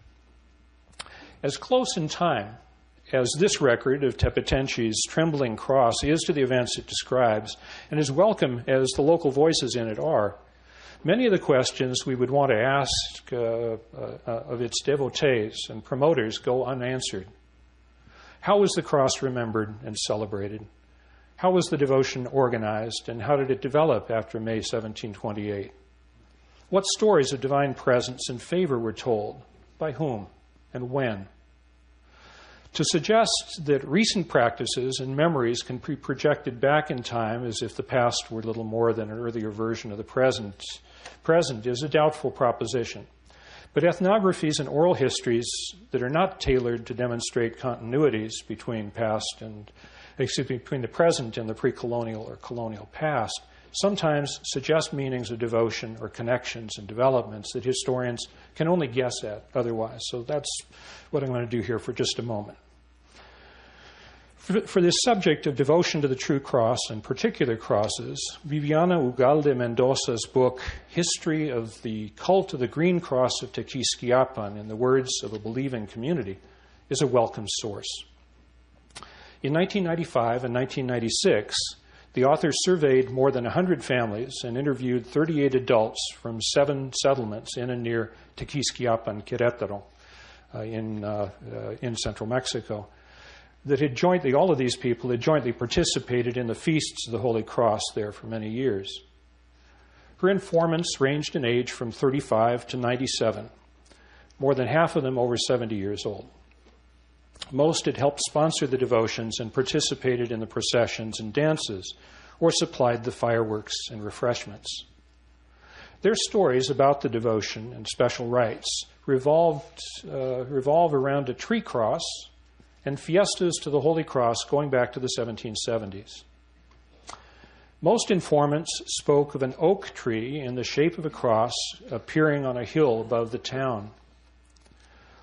As close in time as this record of Tepetenchi's trembling cross is to the events it describes, and as welcome as the local voices in it are, many of the questions we would want to ask of its devotees and promoters go unanswered. How was the cross remembered and celebrated? How was the devotion organized, and how did it develop after May 1728? What stories of divine presence and favor were told? By whom and when? To suggest that recent practices and memories can be projected back in time as if the past were little more than an earlier version of the present is a doubtful proposition. But ethnographies and oral histories that are not tailored to demonstrate continuities between between the present and the pre-colonial or colonial past sometimes suggest meanings of devotion or connections and developments that historians can only guess at otherwise. So that's what I'm going to do here for just a moment. For this subject of devotion to the true cross and particular crosses, Viviana Ugalde Mendoza's book, History of the Cult of the Green Cross of Tequisquiapan, in the words of a believing community, is a welcome source. In 1995 and 1996, the author surveyed more than 100 families and interviewed 38 adults from 7 settlements in and near Tequisquiapan, Querétaro, in central Mexico, that had all of these people had jointly participated in the feasts of the Holy Cross there for many years. Her informants ranged in age from 35 to 97, more than half of them over 70 years old. Most had helped sponsor the devotions and participated in the processions and dances, or supplied the fireworks and refreshments. Their stories about the devotion and special rites revolve around a tree cross and fiestas to the Holy Cross going back to the 1770s. Most informants spoke of an oak tree in the shape of a cross appearing on a hill above the town.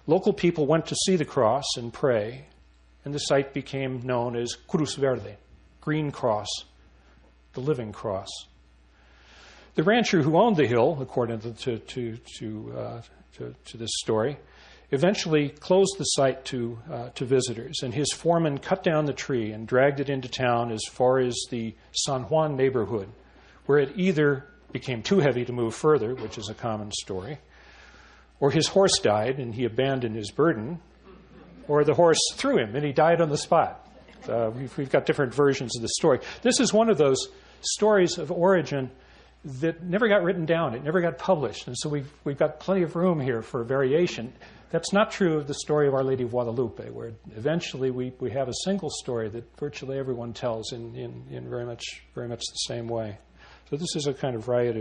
Local people went to see the cross and pray, and the site became known as Cruz Verde, green cross, the living cross. The rancher who owned the hill, according to this story, eventually closed the site to visitors, and his foreman cut down the tree and dragged it into town as far as the San Juan neighborhood, where it either became too heavy to move further, which is a common story, or his horse died and he abandoned his burden, or the horse threw him and he died on the spot. We've got different versions of the story. This is one of those stories of origin that never got written down. It never got published. And so we've got plenty of room here for variation. That's not true of the story of Our Lady of Guadalupe, where eventually we have a single story that virtually everyone tells in very much the same way. So this is a kind of riot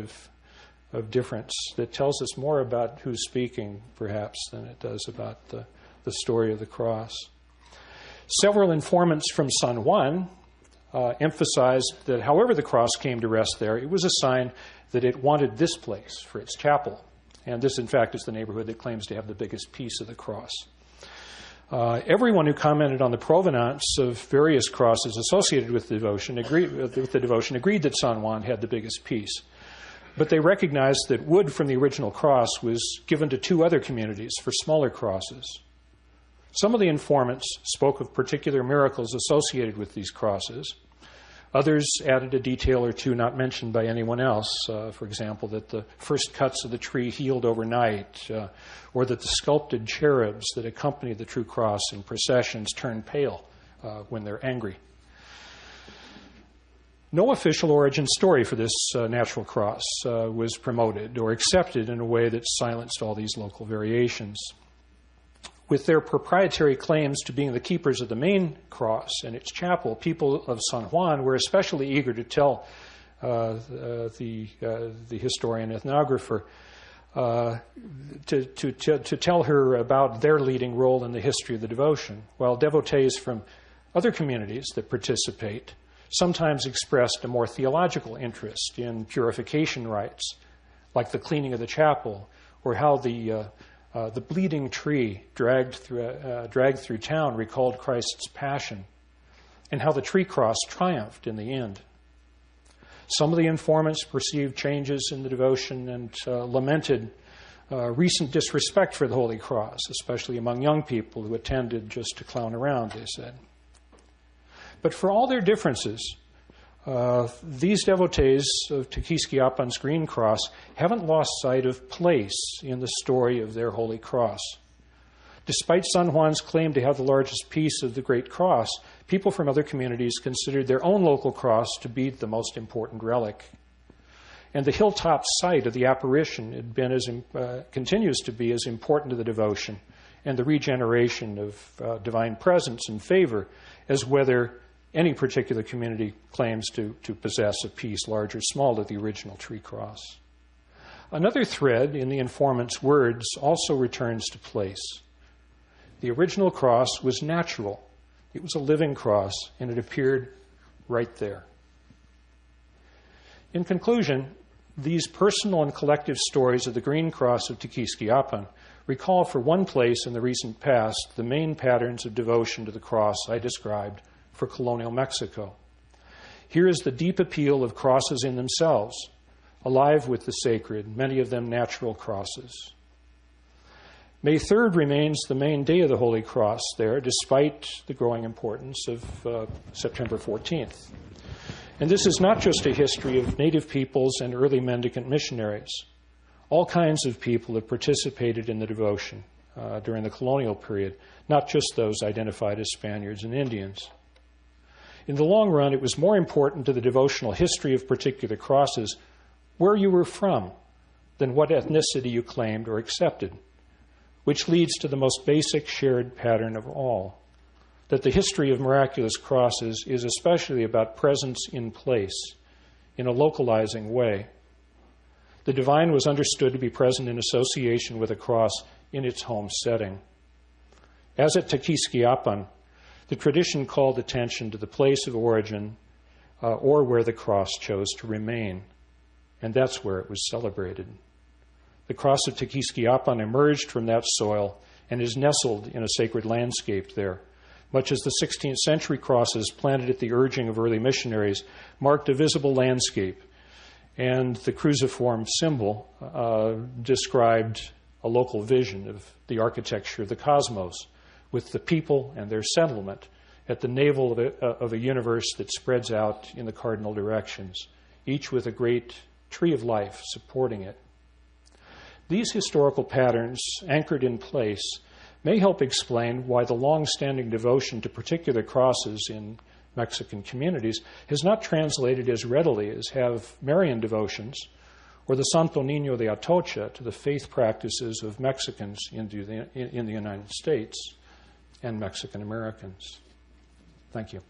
of difference that tells us more about who's speaking, perhaps, than it does about the story of the cross. Several informants from San Juan emphasized that however the cross came to rest there, it was a sign that it wanted this place for its chapel. And this, in fact, is the neighborhood that claims to have the biggest piece of the cross. Everyone who commented on the provenance of various crosses associated with the devotion agreed that San Juan had the biggest piece. But they recognized that wood from the original cross was given to two other communities for smaller crosses. Some of the informants spoke of particular miracles associated with these crosses. Others added a detail or two not mentioned by anyone else. For example, that the first cuts of the tree healed overnight, or that the sculpted cherubs that accompany the true cross in processions turn pale when they're angry. No official origin story for this natural cross was promoted or accepted in a way that silenced all these local variations. With their proprietary claims to being the keepers of the main cross and its chapel, people of San Juan were especially eager to tell the historian ethnographer to tell her about their leading role in the history of the devotion, while devotees from other communities that participate sometimes expressed a more theological interest in purification rites, like the cleaning of the chapel, or how the bleeding tree dragged through town recalled Christ's passion, and how the tree cross triumphed in the end. Some of the informants perceived changes in the devotion and lamented recent disrespect for the Holy Cross, especially among young people who attended just to clown around, they said. But for all their differences, these devotees of Tequisquiapan's Green Cross haven't lost sight of place in the story of their Holy Cross. Despite San Juan's claim to have the largest piece of the Great Cross, people from other communities considered their own local cross to be the most important relic. And the hilltop site of the apparition had been continues to be as important to the devotion and the regeneration of divine presence and favor as whether any particular community claims to possess a piece large or small of the original tree cross. Another thread in the informant's words also returns to place. The original cross was natural. It was a living cross, and it appeared right there. In conclusion, these personal and collective stories of the Green Cross of Tequisquiapan recall for one place in the recent past the main patterns of devotion to the cross I described for colonial Mexico. Here is the deep appeal of crosses in themselves, alive with the sacred, many of them natural crosses. May 3rd remains the main day of the Holy Cross there, despite the growing importance of September 14th. And this is not just a history of native peoples and early mendicant missionaries. All kinds of people have participated in the devotion during the colonial period, not just those identified as Spaniards and Indians. In the long run, it was more important to the devotional history of particular crosses where you were from than what ethnicity you claimed or accepted, which leads to the most basic shared pattern of all, that the history of miraculous crosses is especially about presence in place, in a localizing way. The divine was understood to be present in association with a cross in its home setting. As at Tequisquiapan, the tradition called attention to the place of origin or where the cross chose to remain. And that's where it was celebrated. The cross of Tequisquiapan emerged from that soil and is nestled in a sacred landscape there, much as the 16th century crosses planted at the urging of early missionaries marked a visible landscape. And the cruciform symbol described a local vision of the architecture of the cosmos, with the people and their settlement at the navel of a universe that spreads out in the cardinal directions, each with a great tree of life supporting it. These historical patterns, anchored in place, may help explain why the long-standing devotion to particular crosses in Mexican communities has not translated as readily as have Marian devotions or the Santo Niño de Atocha to the faith practices of Mexicans in the United States and Mexican Americans. Thank you.